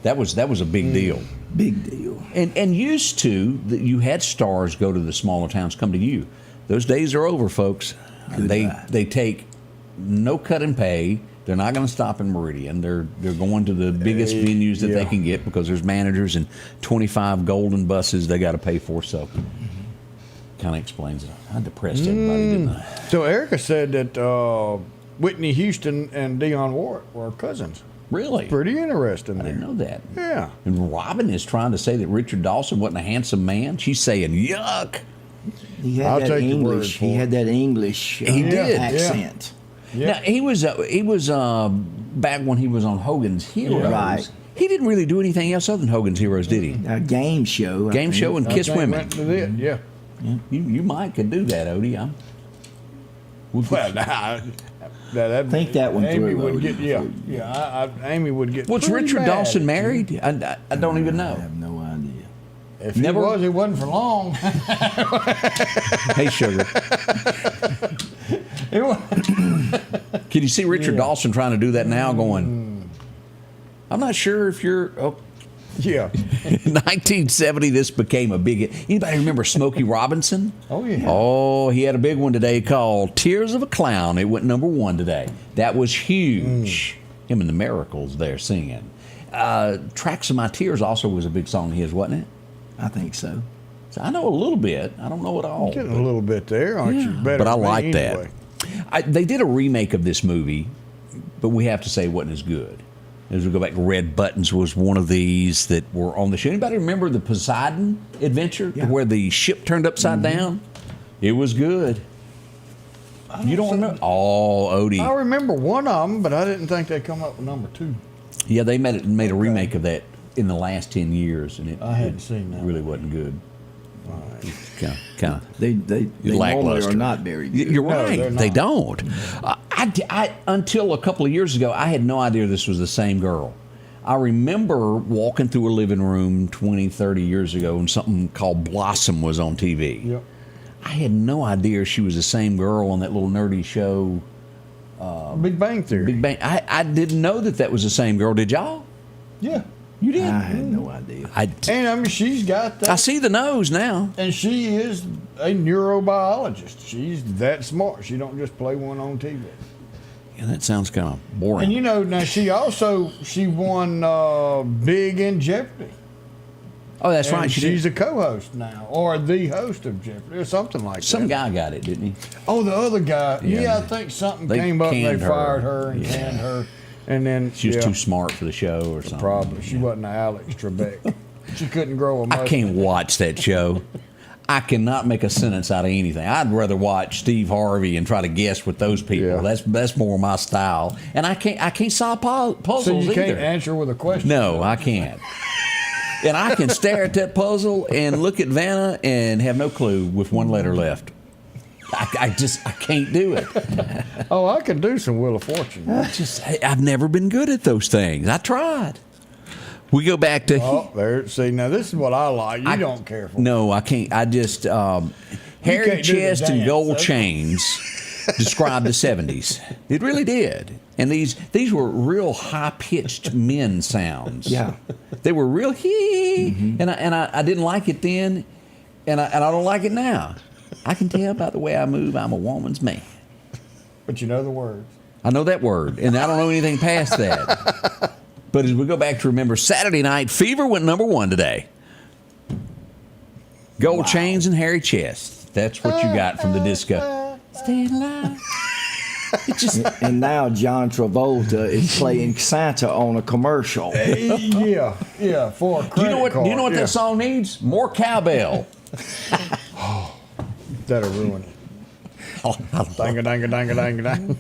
That was a big deal. Big deal. And used to, you had stars go to the smaller towns, come to you. Those days are over, folks. They take no cut and pay. They're not going to stop in Meridian. They're going to the biggest venues that they can get because there's managers and 25 golden buses they got to pay for. So kind of explains it. I depressed everybody, didn't I? So Erica said that Whitney Houston and Dionne Warwick were cousins. Really? Pretty interesting. I didn't know that. Yeah. And Robin is trying to say that Richard Dawson wasn't a handsome man. She's saying, yuck. He had I'll that take your word English. for He it. had that English He did. accent. Yeah. Now, he was back when he was on Hogan's Heroes. Right. He didn't really do anything else other than Hogan's Heroes, did he? A game show. Game show and Kiss I think Women. went to it, yeah. You might could do that, Odie. Well, nah, that Think that one Amy through, would Odie, get, yeah. Amy would get. Was pretty Richard mad Dawson at married? you. I don't even know. I have no idea. If Never- he was, it wasn't for long. Hey, sugar. It was. Can you see Richard Dawson trying to do that now? Going, I'm not sure if you're. Oh. Yeah. In 1970, this became a big hit. Anybody remember Smokey Robinson? Oh, yeah. Oh, he had a big one today called Tears of a Clown. It went #1 today. That was huge. Him and the Miracles there singing. Tracks of My Tears also was a big song of his, wasn't it? I think so. So I know a little bit. I don't know it all. Getting a little bit there, aren't you? Better But I than me like anyway. that. They did a remake of this movie, but we have to say it wasn't as good. As we go back, Red Buttons was one of these that were on the show. Anybody remember the Poseidon adventure where the ship turned upside down? It was good. You don't remember? Oh, Odie. I remember one of them, but I didn't think they'd come up with #2. Yeah, they made a remake of that in the last 10 years, and I hadn't seen that. really wasn't good. Kind of. They normally Lackluster. are not very good. You're No, right. they're They not. don't. I until a couple of years ago, I had no idea this was the same girl. I remember walking through a living room 20, 30 years ago, and something called Blossom was on TV. Yep. I had no idea she was the same girl on that little nerdy show, Big Bang Theory. Big Bang. I didn't know that was the same girl. Did y'all? Yeah. You did? I had no idea. And I mean, she's got that. I see the nose now. And she is a neurobiologist. She's that smart. She don't just play one on TV. Yeah, that sounds kind of boring. And you know, now she won Big in Jeopardy. Oh, that's And right. She's a co-host now, or the host of Jeopardy, or something like that. Some guy got it, didn't he? Oh, the other guy. Yeah. Yeah, I think something They came up and they canned her. fired her and Yeah. canned her. And then She was too smart for the show or something. Probably. She wasn't Alex Trebek. She couldn't grow a mustache. I can't watch that show. I cannot make a sentence out of anything. I'd rather watch Steve Harvey and try to guess with those people. Yeah. That's more my style. And I can't solve puzzles So you can't either. answer with a question? No, I can't. And I can stare at that puzzle and look at Vanna and have no clue with one letter left. I can't do it. Oh, I can do some Wheel of Fortune. I've never been good at those things. I tried. We go back to. Oh, there. See, now this is what I like. You don't care for. No, I can't. I just hairy can't do the chest and dance, gold okay? chains described the 70s. It really did. And these were real high pitched men sounds. Yeah. They were real and I didn't like it then, and I don't like it now. I can tell by the way I move, I'm a woman's man. But you know the words. I know that word, and I don't know anything past that. But as we go back to remember, Saturday Night Fever went #1 today. Gold chains and hairy chest. That's what you got from the disco. Staying alive. It just, And now John Travolta is playing Santa on a commercial. Yeah, for a credit do you know what card, that song needs? More cowbell. That'll ruin it. Dang-a-dang-a-dang-a-dang-a-dang.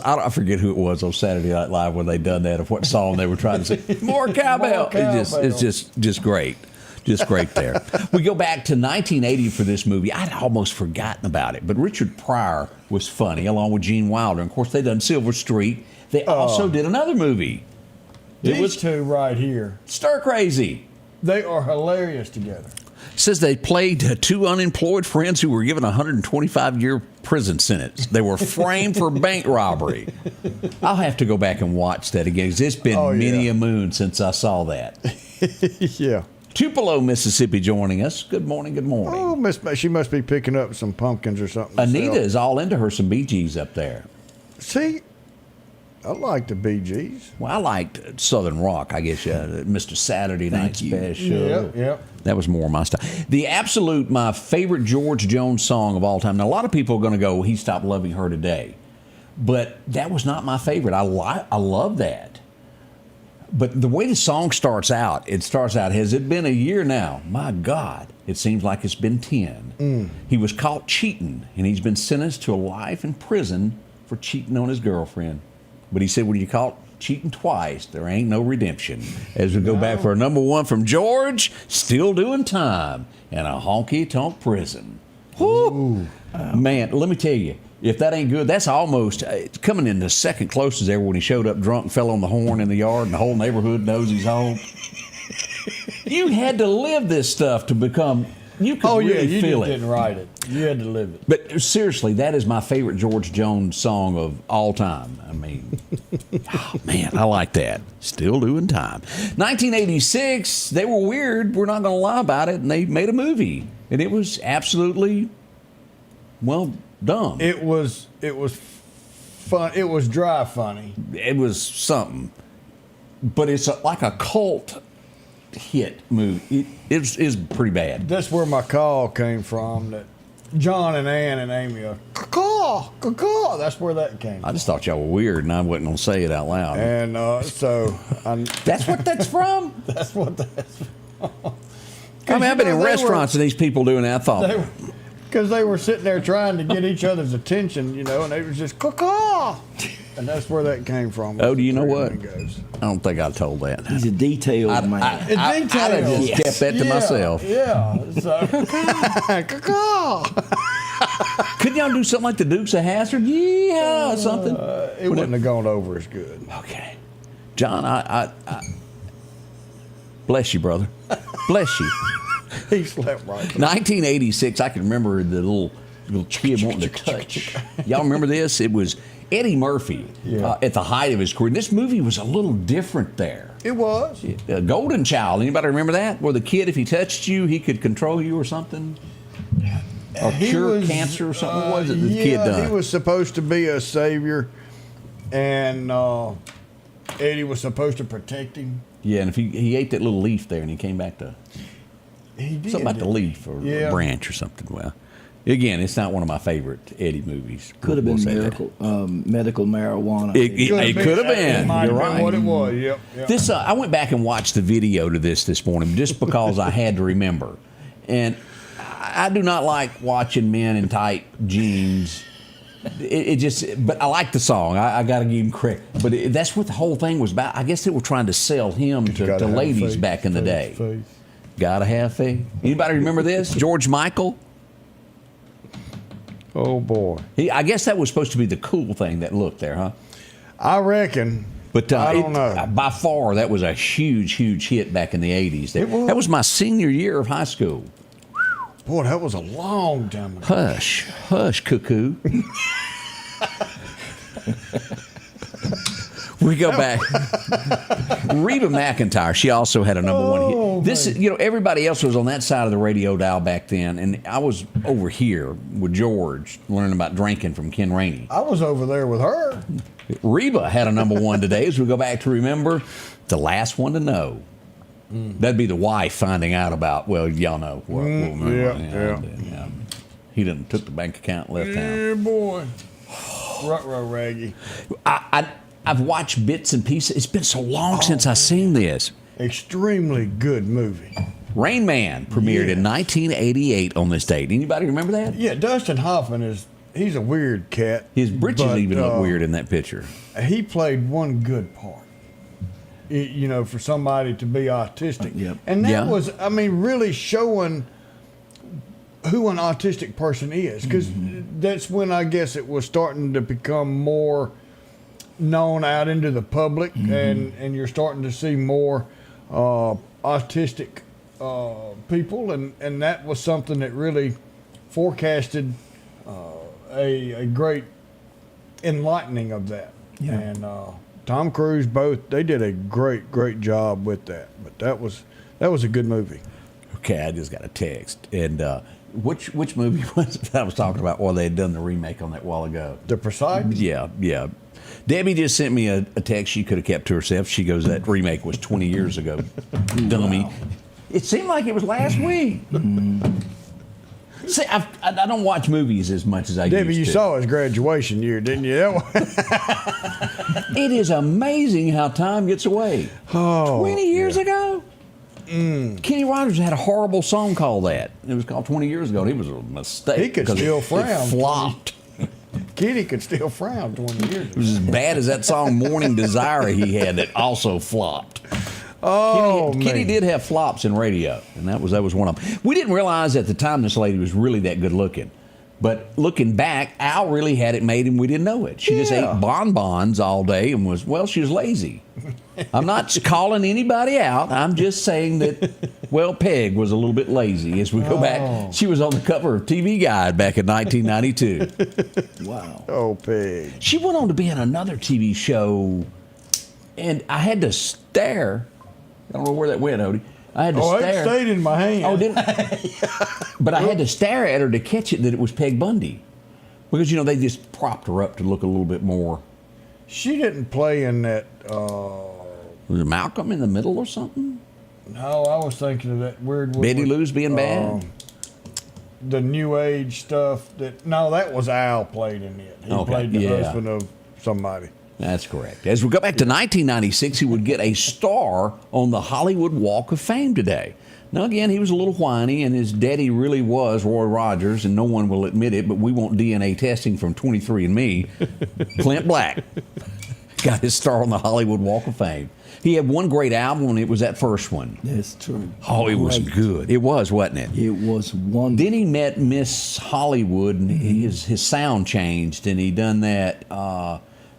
I forget who it was on Saturday Night Live when they done that, of what song they were trying to sing. More cowbell. It's just great. Just great there. We go back to 1980 for this movie. I'd almost forgotten about it, but Richard Pryor was funny, along with Gene Wilder. And of course, they done Silver Street. They also did another movie. These two right here, Stir Crazy. they are hilarious together. Says they played two unemployed friends who were given a 125-year prison sentence. They were framed for bank robbery. I'll have to go back and watch that again, because it's been many a moon since I saw that. Yeah. Tupelo, Mississippi, joining us. Good morning, good morning. Oh, she must be picking up some pumpkins or something. to Anita sell. is all into her some Bee Gees up there. See, I like the Bee Gees. Well, I liked Southern Rock, I guess, Mr. Saturday Night Special. Yep. That was more my style. My favorite George Jones song of all time. Now, a lot of people are going to go, he stopped loving her today. But that was not my favorite. I love that. But the way the song starts out, has it been a year now? My God, it seems like it's been 10. He was caught cheating, and he's been sentenced to a life in prison for cheating on his girlfriend. But he said, when you caught cheating twice, there ain't no redemption. As we go back for a number one from George, still doing time in a honky-tonk prison. Woo! Man, let me tell you, if that ain't good, that's almost coming in the second closest there when he showed up drunk and fell on the horn in the yard and the whole neighborhood knows he's home. You had to live this stuff to become, you could really feel it. You didn't write it. You had to live it. But seriously, that is my favorite George Jones song of all time. I mean, oh man, I like that. Still doing time. 1986, they were weird. We're not going to lie about it. And they made a movie. And it was absolutely, well, dumb. It was fun. It was dry funny. It was something. But it's like a cult hit movie. It is pretty bad. That's where my call came from. That John and Ann and Amy are caw. That's where that came from. I just thought y'all were weird, and I wasn't going to say it out loud. And that's what that's from? That's what that's from. I mean, I've been in restaurants and these people doing that. I thought. Because they were sitting there trying to get each other's attention, and they was just caw. And that's where that came from. Oh, do you know what? I don't think I told that. He's a detailed man. I'd have just kept that to myself. Yeah. So, couldn't y'all do something like the Dukes of Hazzard? Yeah, something. It wouldn't have gone over as good. Okay. John, I bless you, brother. Bless you. He slept right. 1986, I can remember the little kid wanting to touch. Y'all remember this? It was Eddie Murphy at the height of his career. This movie was a little different there. It was. Golden Child. Anybody remember that? Where the kid, if he touched you, he could control you or something? Or cure cancer or something? What was it the kid done? He was supposed to be a savior, and Eddie was supposed to protect him. Yeah, and if he ate that little leaf there and he came back to... He did. Something about the leaf or a branch or something. Well, again, it's not one of my favorite Eddie movies. Could have been medical marijuana. It could have been. You're right. What it was. Yep. This I went back and watched the video to this morning just because I had to remember. And I do not like watching men in tight jeans. But I like the song. I got to give him credit. But that's what the whole thing was about. I guess they were trying to sell him to ladies back in the day. Gotta have faith. Anybody remember this? George Michael? Oh, boy. I guess that was supposed to be the cool thing, that look there, huh? I reckon. But I don't know. By far, that was a huge hit back in the 80s. That was my senior year of high school. Boy, that was a long time ago. Hush, cuckoo. We go back. Reba McEntire, she also had a number one hit. Everybody else was on that side of the radio dial back then, and I was over here with George learning about drinking from Ken Rainey. I was over there with her. Reba had a number one today as we go back to remember the last one to know. That'd be the wife finding out about, well, y'all know. He done took the bank account and left town. Yeah, boy. Ruh-roh, Raggy. I've watched bits and pieces. It's been so long since I've seen this. Extremely good movie. Rain Man premiered in 1988 on this date. Anybody remember that? Yeah, Dustin Hoffman he's a weird cat. His britches even look weird in that picture. He played one good part. For somebody to be autistic. And that was, really showing who an autistic person is. Because that's when I guess it was starting to become more known out into the public, and you're starting to see more autistic people, and that was something that really forecasted a great enlightening of that. And Tom Cruise, they did a great job with that. But that was a good movie. Okay, I just got a text, and which movie was it that I was talking about? Well, they had done the remake on that a while ago. The Poseidon? Yeah. Debbie just sent me a text she could have kept to herself. She goes, that remake was 20 years ago. Dummy. Wow. It seemed like it was last week. See, I don't watch movies as much as I Debbie, used to. you saw his graduation year, didn't you? It is amazing how time gets away. 20 years ago? Kenny Rogers had a horrible song called that. It was called 20 years ago. It was a mistake. He could still frown. It flopped. Kenny could still frown 20 years ago. It was as bad as that song Morning Desire he had that also flopped. Oh, Kenny man. did have flops in radio, and that was one of them. We didn't realize at the time this lady was really that good looking. But looking back, Al really had it made and we didn't know it. She just ate bonbons all day and she was lazy. I'm not calling anybody out. I'm just saying that, Peg was a little bit lazy. As we go back, she was on the cover of TV Guide back in 1992. Wow. Oh, Peg. She went on to be in another TV show, and I had to stare. I don't know where that went, Odie. I had to stare. It stayed in my hand. Oh, didn't But I had to stare at her to catch it that it was Peg Bundy. Because, they just propped her up to look a little bit more. She didn't play in that. Was it Malcolm in the Middle or something? No, I was thinking of that weird one. Betty Lou's Being Bad? The New Age stuff. That was Al played in it. He played the husband of somebody. That's correct. As we go back to 1996, he would get a star on the Hollywood Walk of Fame today. Now, again, he was a little whiny, and his daddy really was Roy Rogers, and no one will admit it, but we want DNA testing from 23andMe. Clint Black got his star on the Hollywood Walk of Fame. He had one great album, and it was that first one. That's true. Oh, it was good. It was, wasn't it? It was wonderful. Then he met Miss Hollywood, and his sound changed, and he done that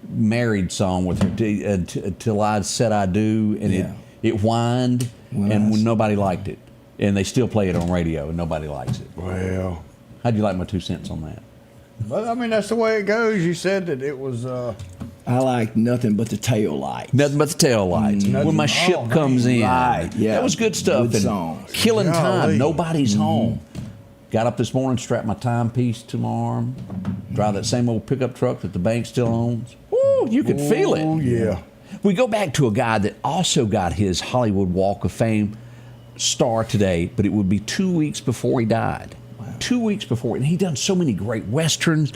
married song with her, Till I Said I Do, and it whined, and when nobody liked it. And they still play it on radio, and nobody likes it. Well. How'd you like my 2 cents on that? But, that's the way it goes. You said that it was... I like Nothing But the Tail Lights. Nothing But the Tail Lights. When My Ship Comes In. Right, yeah. That was good stuff. Good songs. Killing Time, Nobody's Home. Got up this morning, strapped my timepiece to my arm, drive that same old pickup truck that the bank still owns. Woo, you could feel it. Oh, yeah. We go back to a guy that also got his Hollywood Walk of Fame star today, but it would be 2 weeks before he died. Wow. 2 weeks before. And he done so many great Westerns.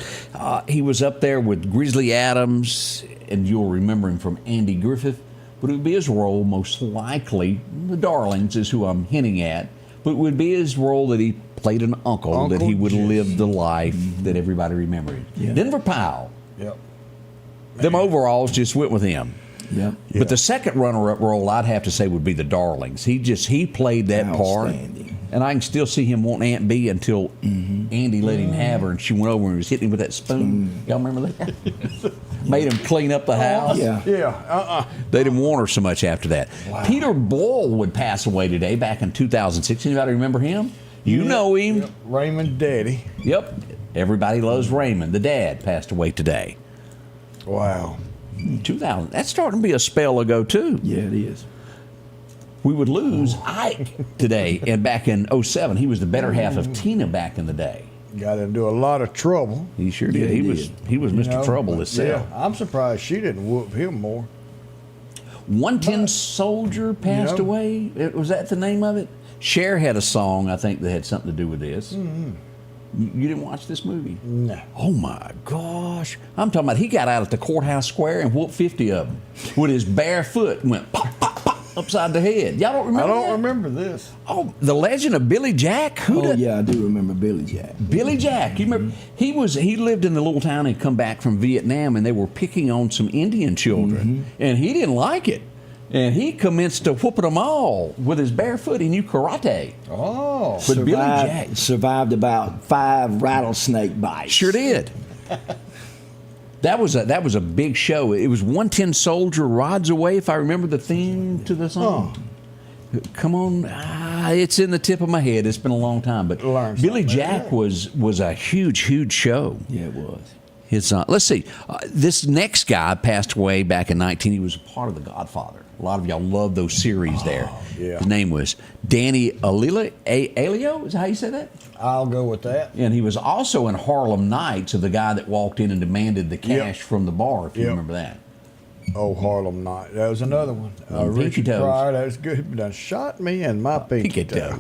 He was up there with Grizzly Adams, and you'll remember him from Andy Griffith, but it would be his role most likely, The Darlings is who I'm hinting at, but it would be his role that he played an uncle that he would live the life that everybody remembered. Yeah. Denver Powell. Yep. Them overalls just went with him. Yep. But the second runner-up role, I'd have to say, would be The Darlings. He played that part, and I can still see him wanting Aunt Bee until Andy let him have her, and she went over and was hitting him with that spoon. Y'all remember that? Made him clean up the house. Yeah. They didn't want her so much after that. Wow. Peter Boyle would pass away today, back in 2006. Anybody remember him? You know him. Yep. Raymond Daddy. Yep. Everybody loves Raymond. The dad passed away today. Wow. 2000. That's starting to be a spell ago, too. Yeah, it is. We would lose Ike today, and back in 07. He was the better half of Tina back in the day. Got into a lot of trouble. He sure did. He was Mr. Trouble himself. Yeah, I'm surprised she didn't whoop him more. 110 Soldier passed away. Was that the name of it? Cher had a song, I think, that had something to do with this. Mm-hmm. You didn't watch this movie? No. Oh, my gosh. I'm talking about he got out at the courthouse square and whooped 50 of them with his bare foot and went pop, pop, pop upside the head. Y'all don't remember that? Remember this. Oh, the legend of Billy Jack? Yeah, I do remember Billy Jack. Billy Jack. You remember? He lived in the little town and come back from Vietnam, and they were picking on some Indian children, and he didn't like it. And he commenced to whooping them all with his bare foot. He knew karate. Oh. But Billy Jack survived about 5 rattlesnake bites. Sure did. That was a big show. It was 110 Soldier Rods Away, if I remember the theme to the song. Oh. Come on, it's in the tip of my head. It's been a long time, but Billy Jack was a huge show. Yeah, it was. Let's see. This next guy passed away back in 19. He was a part of The Godfather. A lot of y'all love those series there. Yeah. His name was Danny Alio. Is that how you say that? I'll go with that. And he was also in Harlem Nights, of the guy that walked in and demanded the cash from the bar, if you remember that. Oh, Harlem Night. That was another one. Pinky Richard toes. Pryor, that was good. He done shot me in my pinky toe.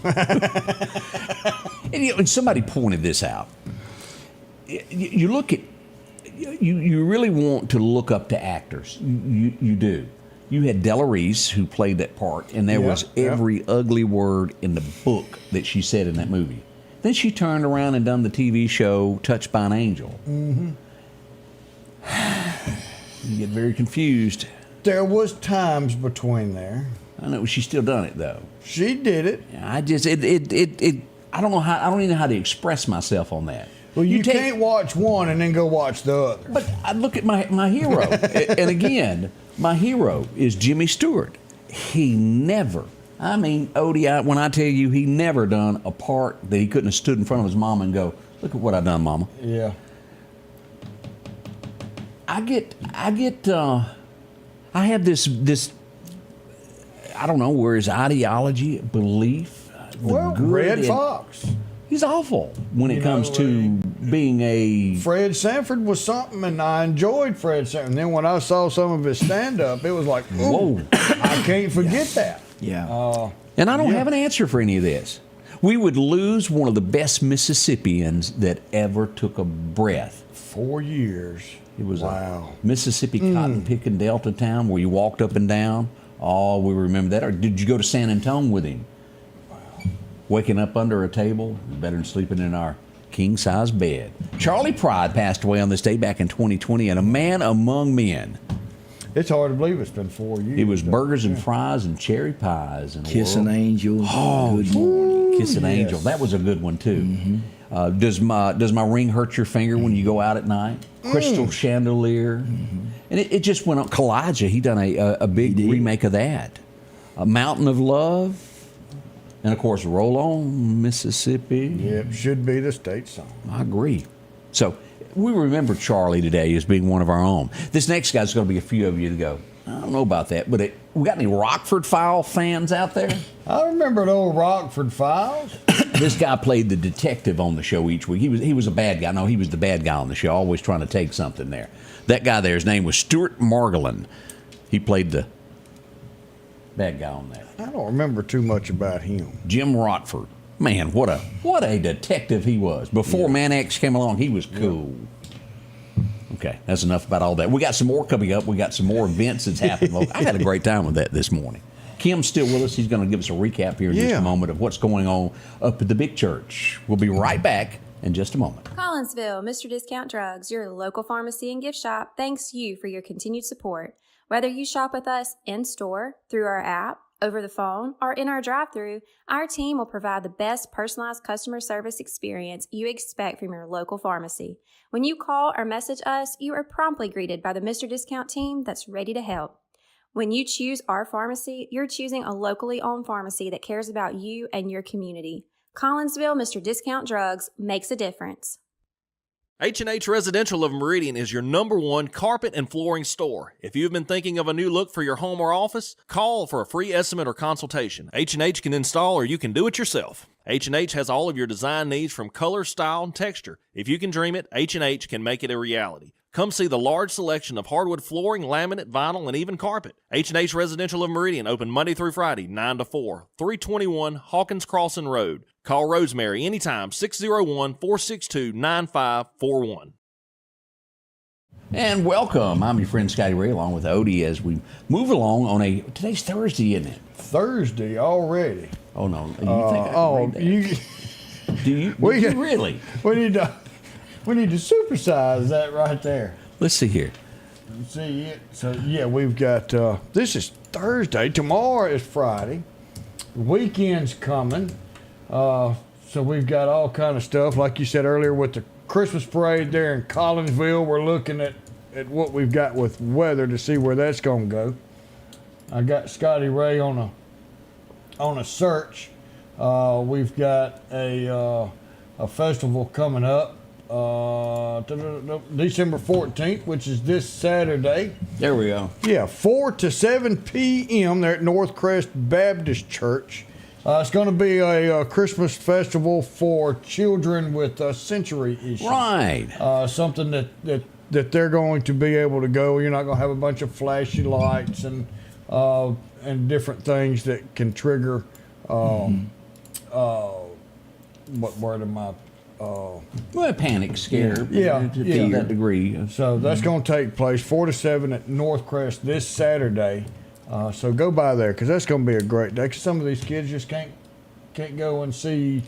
And somebody pointed this out. You look at, you really want to look up to actors. You do. You had Della Reese, who played that part, and there was every ugly word in the book that she said in that movie. Then she turned around and done the TV show Touched by an Angel. Mm-hmm. You get very confused. There was times between there. I know she's still done it though. She did it. I just I don't know how, I don't even know how to express myself on that. Well, you can't watch one and then go watch the other. But I look at my hero, and again, my hero is Jimmy Stewart. He never, I mean, Odie, when I tell you he never done a part that he couldn't have stood in front of his mama and go, look at what I done, mama. Yeah. I have this, I don't know, where his ideology, belief, Red Fox. He's awful when it comes to being a... Fred Sanford was something, and I enjoyed Fred Sanford. And then when I saw some of his stand-up, it was like, whoa, I can't forget that. Yeah. And I don't have an answer for any of this. We would lose one of the best Mississippians that ever took a breath. 4 years. It was a Mississippi cotton-picking Delta town where you walked up and down. Oh, we remember that. Or did you go to San Antonio with him? Waking up under a table, better than sleeping in our king-size bed. Charlie Pride passed away on this day back in 2020, and a man among men. It's hard to believe it's been 4 years. It was burgers and fries and cherry pies. And Kissing Angel. Oh, Good morning. Kissing Angel. That was a good one, too. Mm-hmm. Does my ring hurt your finger when you go out at night? Crystal Chandelier. Mm-hmm. And it just went on. Kalijah, he done a big remake of that. A Mountain of Love. And, of course, Roll On, Mississippi. Yep, should be the state song. I agree. So we remember Charlie today as being one of our own. This next guy's going to be a few of you to go, I don't know about that, but we got any Rockford File fans out there? I remember the old Rockford Files. This guy played the detective on the show each week. He was a bad guy. No, he was the bad guy on the show, always trying to take something there. That guy there, his name was Stuart Margolin. He played the bad guy on that. I don't remember too much about him. Jim Rockford. Man, what a detective he was. Before Man X came along, he was cool. Okay, that's enough about all that. We got some more coming up. We got some more events that's happening. I had a great time with that this morning. Kim's still with us. He's going to give us a recap here in just a moment of what's going on up at the big church. We'll be right back in just a moment. Collinsville, Mr. Discount Drugs, your local pharmacy and gift shop, thanks you for your continued support. Whether you shop with us in-store, through our app, over the phone, or in our drive-thru, our team will provide the best personalized customer service experience you expect from your local pharmacy. When you call or message us, you are promptly greeted by the Mr. Discount team that's ready to help. When you choose our pharmacy, you're choosing a locally owned pharmacy that cares about you and your community. Collinsville, Mr. Discount Drugs makes a difference. H&H Residential of Meridian is your #1 carpet and flooring store. If you've been thinking of a new look for your home or office, call for a free estimate or consultation. H&H can install or you can do it yourself. H&H has all of your design needs from color, style, and texture. If you can dream it, H&H can make it a reality. Come see the large selection of hardwood flooring, laminate, vinyl, and even carpet. H&H Residential of Meridian, open Monday through Friday, 9 to 4, 321 Hawkins Crossing Road. Call Rosemary anytime, 601-462-9541. And welcome. I'm your friend Scotty Ray, along with Odie, as we move along on today's Thursday, isn't it? Thursday already. Oh, no. You think I can read that? Do you really? We need to supersize that right there. Let's see here. See it? So, yeah, we've got, this is Thursday. Tomorrow is Friday. The weekend's coming. So we've got all kind of stuff, like you said earlier, with the Christmas parade there in Collinsville. We're looking at what we've got with weather to see where that's going to go. I got Scotty Ray on a search. We've got a festival coming up, December 14th, which is this Saturday. There we go. Yeah, 4 to 7 p.m. there at Northcrest Baptist Church. It's going to be a Christmas festival for children with sensory issues. Right. Something that that they're going to be able to go. You're not going to have a bunch of flashy lights and different things that can trigger. What word am I? Well, panic, scare. To that degree. So that's going to take place 4 to 7 at North Crest this Saturday. So go by there because that's going to be a great day. Because some of these kids just can't go and see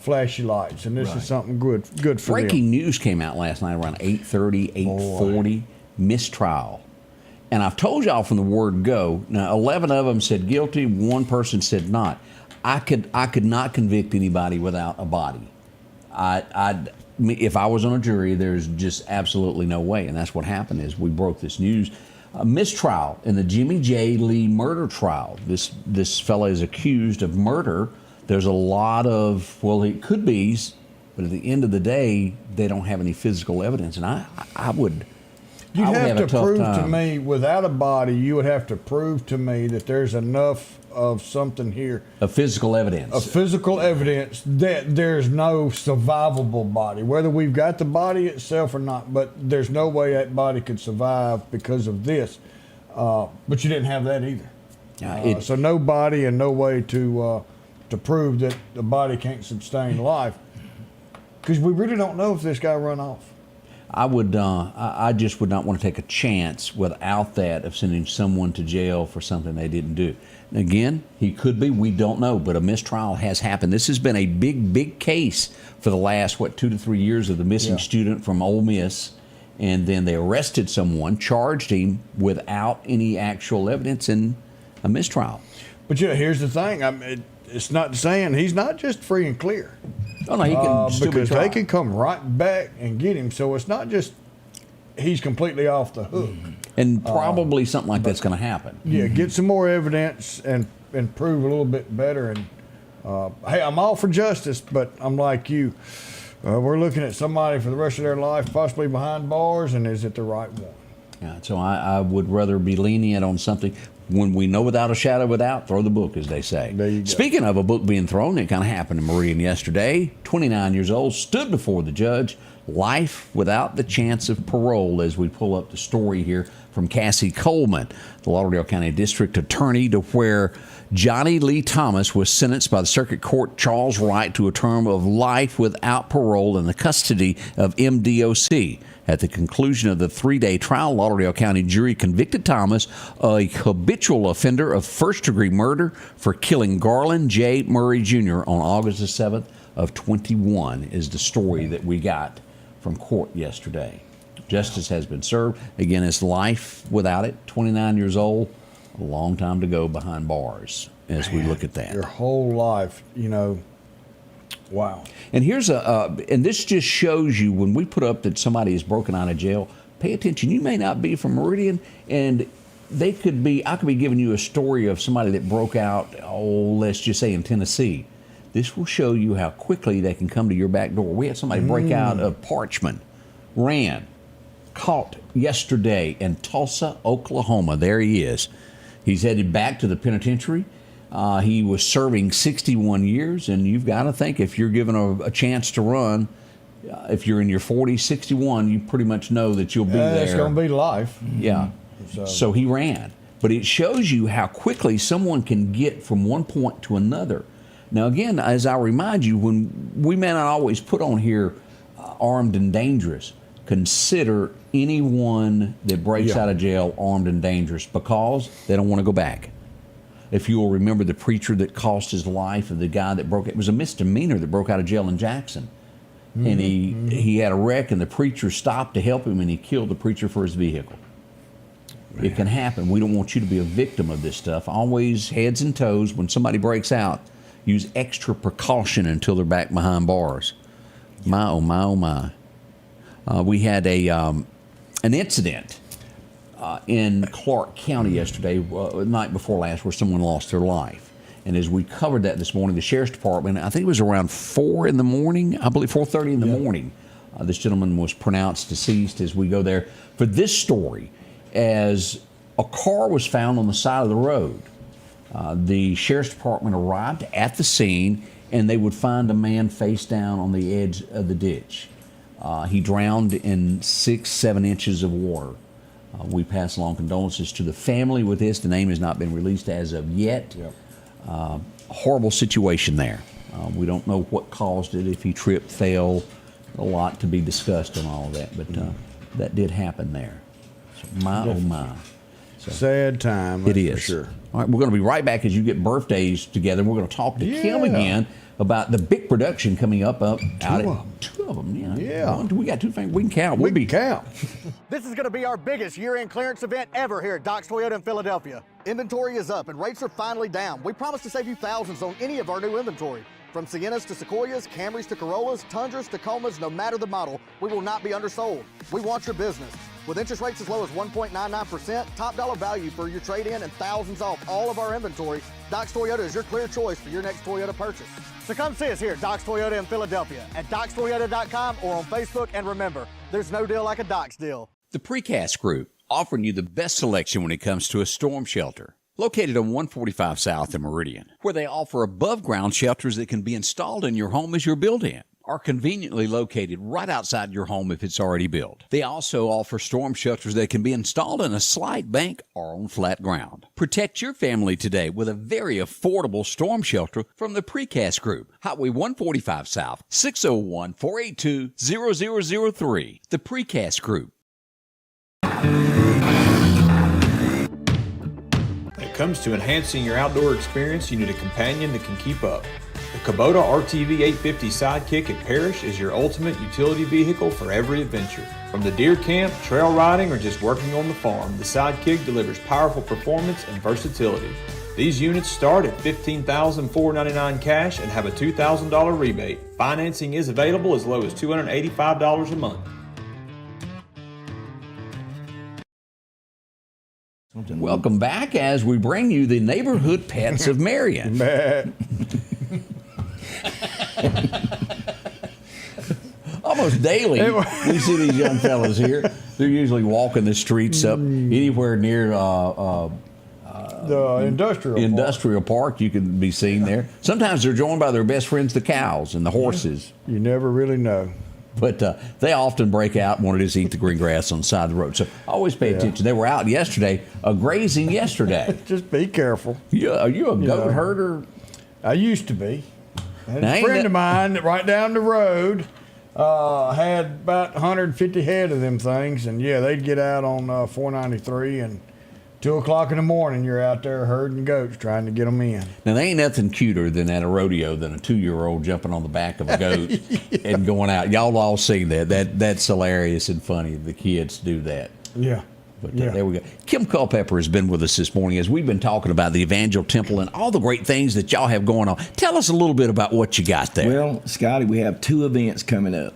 flashy lights, and this is something good for Breaking them. news came out last night around 8:30, 8:40. Mistrial. And I've told y'all from the word go. Now, 11 of them said guilty. One person said not. I could not convict anybody without a body. If I was on a jury, there's just absolutely no way. And that's what happened is we broke this news. A mistrial in the Jimmy J. Lee murder trial. This fella is accused of murder. There's a lot of, well, it could be, but at the end of the day, they don't have any physical evidence. And I would have to prove time. to me, without a body, you would have to prove to me that there's enough of something here. Of physical evidence. Of physical evidence that there's no survivable body, whether we've got the body itself or not, but there's no way that body could survive because of this. But you didn't have that either. So no body and no way to prove that the body can't sustain life. Because we really don't know if this guy run off. I just would not want to take a chance without that of sending someone to jail for something they didn't do. Again, he could be, we don't know, but a mistrial has happened. This has been a big case for the last, 2 to 3 years of the missing student from Ole Miss. And then they arrested someone, charged him without any actual evidence in a mistrial. But here's the thing. It's not saying he's not just free and clear. Oh, no, he can still be because tried. they can come right back and get him. So it's not just he's completely off the hook. And probably something like that's going to happen. Yeah, get some more evidence and prove a little bit better. And hey, I'm all for justice, but I'm like you. We're looking at somebody for the rest of their life, possibly behind bars, and is it the right one? Yeah, so I would rather be lenient on something. When we know without a shadow of a doubt, throw the book, as they say. There you go. Speaking of a book being thrown, it kind of happened to Meridian yesterday. 29 years old, stood before the judge. Life without the chance of parole, as we pull up the story here from Cassie Coleman, the Lauderdale County District Attorney, to where Johnny Lee Thomas was sentenced by the Circuit Court Charles Wright to a term of life without parole in the custody of MDOC. At the conclusion of the 3-day trial, Lauderdale County jury convicted Thomas, a habitual offender of first-degree murder, for killing Garland J. Murray Jr. on August the 7th of 21, is the story that we got from court yesterday. Justice has been served. Again, it's life without it. 29 years old, a long time to go behind bars as we look at that. Your whole life, wow. And here's and this just shows you when we put up that somebody is broken out of jail, pay attention. You may not be from Meridian, and I could be giving you a story of somebody that broke out, let's just say in Tennessee. This will show you how quickly they can come to your back door. We had somebody break out of Parchman, ran, caught yesterday in Tulsa, Oklahoma. There he is. He's headed back to the penitentiary. He was serving 61 years, and you've got to think if you're given a chance to run, if you're in your 40s, 61, you pretty much know that you'll be there. It's going to be life. Yeah. So he ran. But it shows you how quickly someone can get from one point to another. Now, again, as I remind you, when we may not always put on here armed and dangerous, consider anyone that breaks out of jail armed and dangerous because they don't want to go back. If you will remember the preacher that cost his life, of the guy that it was a misdemeanor that broke out of jail in Jackson. Mm-hmm. And he had a wreck, and the preacher stopped to help him, and he killed the preacher for his vehicle. Man. It can happen. We don't want you to be a victim of this stuff. Always heads and toes. When somebody breaks out, use extra precaution until they're back behind bars. My, oh, my, oh, my. We had an incident in Clark County yesterday, the night before last, where someone lost their life. And as we covered that this morning, the Sheriff's Department, I think it was around 4 in the morning, I believe 4:30 in the morning, this gentleman was pronounced deceased as we go there. For this story, as a car was found on the side of the road, the Sheriff's Department arrived at the scene, and they would find a man face down on the edge of the ditch. He drowned in 6-7 inches of water. We pass along condolences to the family with this. The name has not been released as of yet. Yep. Horrible situation there. We don't know what caused it, if he tripped, fell, a lot to be discussed on all of that, but that did happen there. So oh my. So, sad time, that's it is. for sure. All right, we're going to be right back as you get birthdays together. We're going to talk to Kim again about the big production coming up out at two of them. Yeah. We got 2 things. We can count. We can count. This is going to be our biggest year-end clearance event ever here at Doc's Toyota in Philadelphia. Inventory is up and rates are finally down. We promise to save you thousands on any of our new inventory. From Siennas to Sequoias, Camrys to Corollas, Tundras, Tacomas, no matter the model, we will not be undersold. We want your business. With interest rates as low as 1.99%, top dollar value for your trade-in, and thousands off all of our inventory, Doc's Toyota is your clear choice for your next Toyota purchase. So come see us here at Doc's Toyota in Philadelphia, at docstoyota.com or on Facebook, and remember, there's no deal like a Doc's deal. The Precast Group, offering you the best selection when it comes to a storm shelter. Located on 145 South in Meridian, where they offer above-ground shelters that can be installed in your home as you're built in, are conveniently located right outside your home if it's already built. They also offer storm shelters that can be installed in a slight bank or on flat ground. Protect your family today with a very affordable storm shelter from the Precast Group. Highway 145 South, 601-482-0003. The Precast Group. When it comes to enhancing your outdoor experience, you need a companion that can keep up. The Kubota RTV 850 Sidekick at Parrish is your ultimate utility vehicle for every adventure. From the deer camp, trail riding, or just working on the farm, the Sidekick delivers powerful performance and versatility. These units start at $15,499 cash and have a $2,000 rebate. Financing is available as low as $285 a month. Welcome back as we bring you the neighborhood pets of Marion. Almost daily, we see these young fellas here. They're usually walking the streets up anywhere near the industrial park. You can be seen there. Sometimes they're joined by their best friends, the cows and the horses. You never really know. But they often break out and want to just eat the green grass on the side of the road. So always pay attention. They were out yesterday, grazing yesterday. Just be careful. Are you a goat herder? I used to be. A friend of mine right down the road had about 150 head of them things. And, yeah, they'd get out on 493 and 2 o'clock in the morning, you're out there herding goats trying to get them in. Now, there ain't nothing cuter than at a rodeo than a 2-year-old jumping on the back of a goat and going out. Y'all all seen that. That's hilarious and funny. The kids do that. Yeah. But there we go. Kim Culpepper has been with us this morning as we've been talking about the Evangel Temple and all the great things that y'all have going on. Tell us a little bit about what you got there. Well, Scotty, we have 2 events coming up.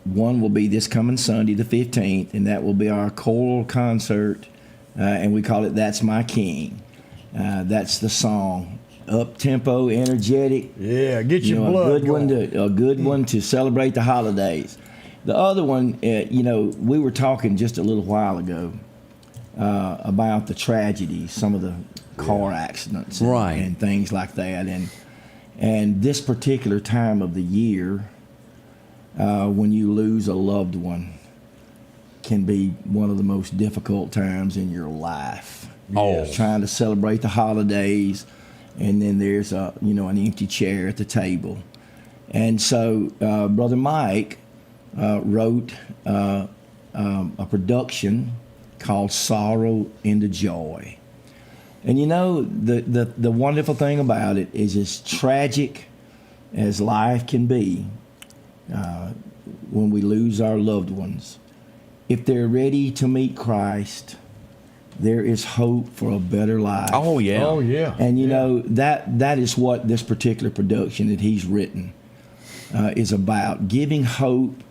One will be this coming Sunday, the 15th, and that will be our choral concert. And we call it That's My King. That's the song. Up-tempo, energetic. Yeah, get your blood going. A good one to celebrate the holidays. The other one, we were talking just a little while ago about the tragedies, some of the car accidents and things like that. And this particular time of the year, when you lose a loved one, can be one of the most difficult times in your life. Trying to celebrate the holidays, and then there's an empty chair at the table. And so Brother Mike wrote a production called Sorrow into Joy. And the wonderful thing about it is as tragic as life can be when we lose our loved ones. If they're ready to meet Christ, there is hope for a better life. Oh, yeah. Oh, yeah. And, that is what this particular production that he's written is about, giving hope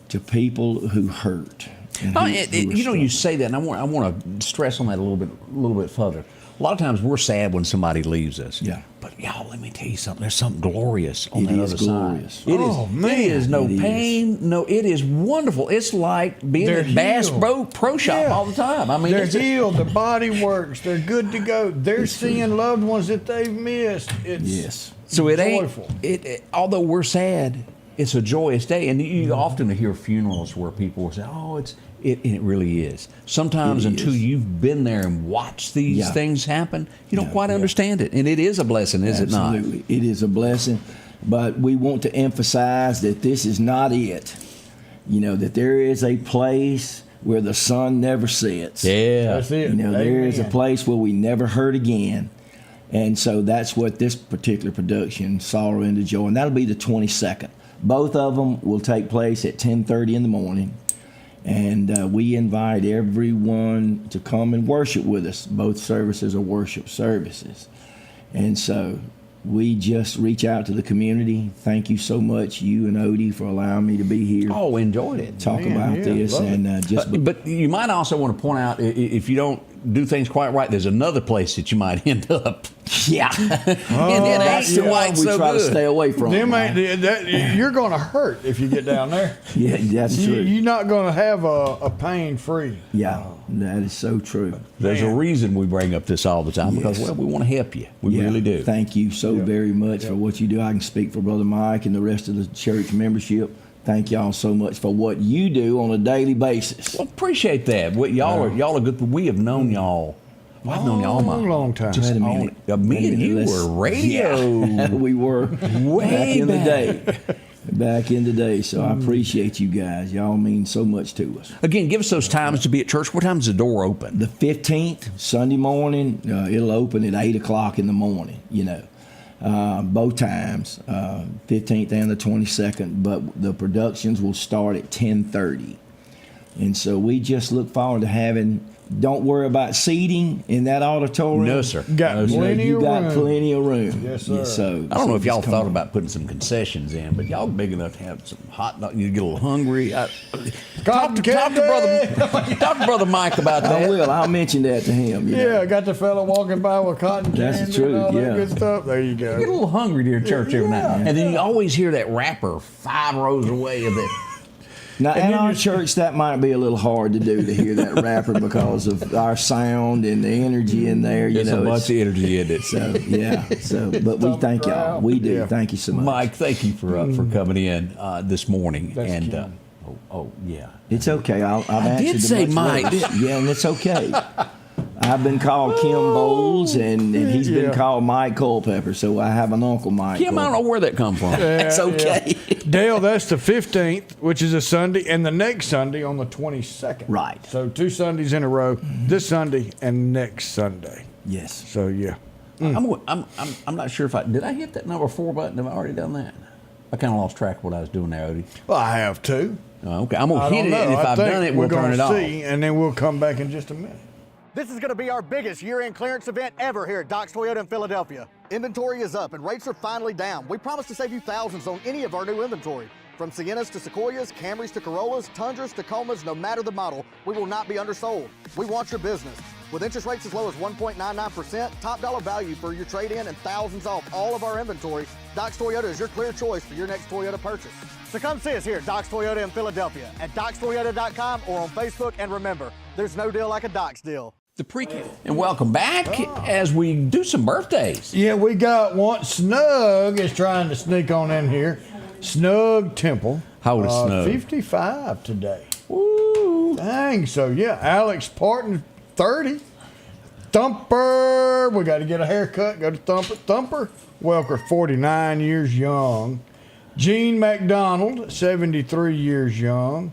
to people who hurt. You say that, and I want to stress on that a little bit further. A lot of times we're sad when somebody leaves us. Yeah. But y'all, let me tell you something. There's something glorious on that other glorious. side. It is no pain. No, it is wonderful. It's like being at Bass Pro Shop all the time. I mean, they're healed. The body works. They're good to go. They're seeing loved ones that they've missed. It's so it joyful. ain't. Although we're sad, it's a joyous day. And you often hear funerals where people will say, oh, and it really is. Sometimes until you've been there and watched these things happen, you don't quite understand it. And it is a blessing, is it not? Absolutely. It is a blessing. But we want to emphasize that this is not it. You know, that there is a place where the sun never sets. Yeah. That's it. You know, there is a place where we never hurt again. And so that's what this particular production, Sorrow into Joy, and that'll be the 22nd. Both of them will take place at 10:30 in the morning. And we invite everyone to come and worship with us. Both services are worship services. And so we just reach out to the community. Thank you so much, you and Odie, for allowing me to be here. Oh, enjoyed it. Talk about this. And but you might also want to point out, if you don't do things quite right, there's another place that you might end up. Yeah. And it ain't quite we so try good. to stay away from Them them. you're going to hurt if you get down there. Yeah, that's true. You're not going to have a pain-free. Yeah, that is so true. There's a reason we bring up this all the time because, well, we want to help you. We really do. Thank you so very much for what you do. I can speak for Brother Mike and the rest of the church membership. Thank y'all so much for what you do on a daily basis. Well, appreciate that. Y'all are good. We have known y'all. Well, I've known y'all a long time. Wait a minute. Me and you were radio. Yeah, we were way back in the day. Back in the day. So I appreciate you guys. Y'all mean so much to us. Again, give us those times to be at church. What time does the door open? The 15th, Sunday morning. It'll open at 8 o'clock in the morning, you know. Both times, 15th and the 22nd, but the productions will start at 10:30. And so we just look forward to having, don't worry about seating in that auditorium. No, sir. Got plenty of room. Plenty of room. Yes, sir. So, I don't know if y'all thought about putting some concessions in, but y'all big enough to have some hot dog. You get a little hungry. Talk to brother Mike about that. I will. I'll mention that to him. You know. I got the fella walking by with cotton candy. That's true. And all Yeah. that good stuff. There you go. You get a little hungry to your church every night. And then you always hear that rapper 5 rows away of it. Now, in our church, that might be a little hard to do, to hear that rapper because of our sound and the energy in there. There's a bunch of energy in it. So, yeah. So, but we thank y'all. We do. Yeah. Thank you so much. Mike, thank you for coming in this morning. That's and Kim. yeah. It's okay. I've answered did to say much Mike. worse. Yeah, and it's okay. I've been called Kim Bowles, and he's been called Mike Culpepper, so I have an Uncle Mike. Kim, I don't know where that come from. It's okay. Dale, that's the 15th, which is a Sunday, and the next Sunday on the 22nd. Right. So 2 Sundays in a row, this Sunday and next Sunday. Yes. So, yeah. I'm not sure if did I hit that number 4 button? Have I already done that? I kind of lost track of what I was doing there, Odie. Well, I have too. Okay, I'm going to hit it, and if I've done it, we'll turn it off. See, and then we'll come back in just a minute. This is going to be our biggest year-end clearance event ever here at Doc's Toyota in Philadelphia. Inventory is up and rates are finally down. We promise to save you thousands on any of our new inventory. From Siennas to Sequoias, Camrys to Corollas, Tundras, Tacomas, no matter the model, we will not be undersold. We want your business. With interest rates as low as 1.99%, top dollar value for your trade-in, and thousands off all of our inventory, Doc's Toyota is your clear choice for your next Toyota purchase. So come see us here at Doc's Toyota in Philadelphia, at docstoyota.com or on Facebook. And remember, there's no deal like a Doc's deal. The pre-Q. And welcome back as we do some birthdays. Yeah, we got one. Snug is trying to sneak on in here. Snug Temple. How old is Snug? 55 today. Woo. Dang. So, yeah, Alex Parton, 30. Thumper. We got to get a haircut. Go to Thumper. Thumper Welker, 49 years young. Gene McDonald, 73 years young.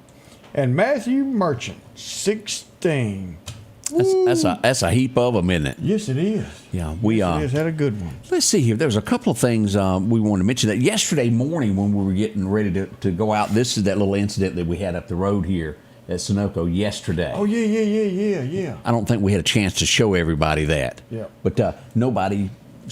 And Matthew Merchant, 16. That's a heap of them, isn't it? Yes, it is. Yeah, we Yes, it is. Had a good one. Let's see here. There's a couple of things we want to mention. That yesterday morning when we were getting ready to go out, this is that little incident that we had up the road here at Sunoco yesterday. Oh, yeah. I don't think we had a chance to show everybody that. Yeah. But nobody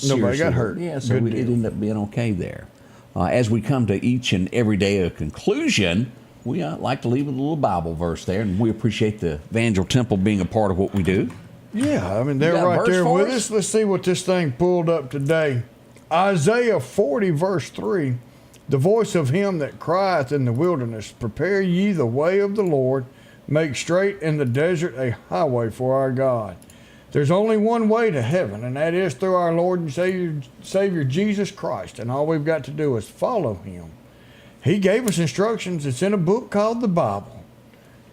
got hurt. Yeah, so Good it deal. ended up being okay there. As we come to each and every day a conclusion, we like to leave with a little Bible verse there, and we appreciate the Evangel Temple being a part of what we do. Yeah, I mean, they're You got a right verse there for with us? us. Let's see what this thing pulled up today. Isaiah 40, verse 3. The voice of him that crieth in the wilderness, prepare ye the way of the Lord, make straight in the desert a highway for our God. There's only one way to heaven, and that is through our Lord and Savior Jesus Christ, and all we've got to do is follow him. he gave us instructions. It's in a book called the Bible,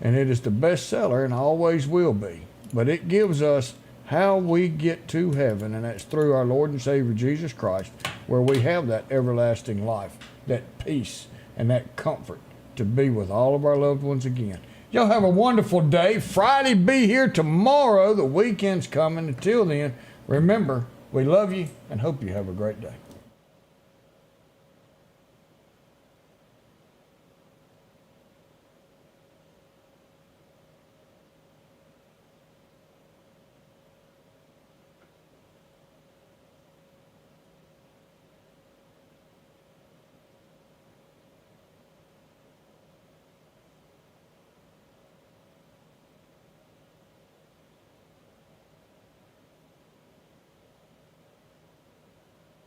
and it is the bestseller and always will be. But it gives us how we get to heaven, and that's through our Lord and Savior Jesus Christ, where we have that everlasting life, that peace, and that comfort to be with all of our loved ones again. Y'all have a wonderful day. Friday, be here tomorrow. The weekend's coming. Until then, remember, we love you and hope you have a great day.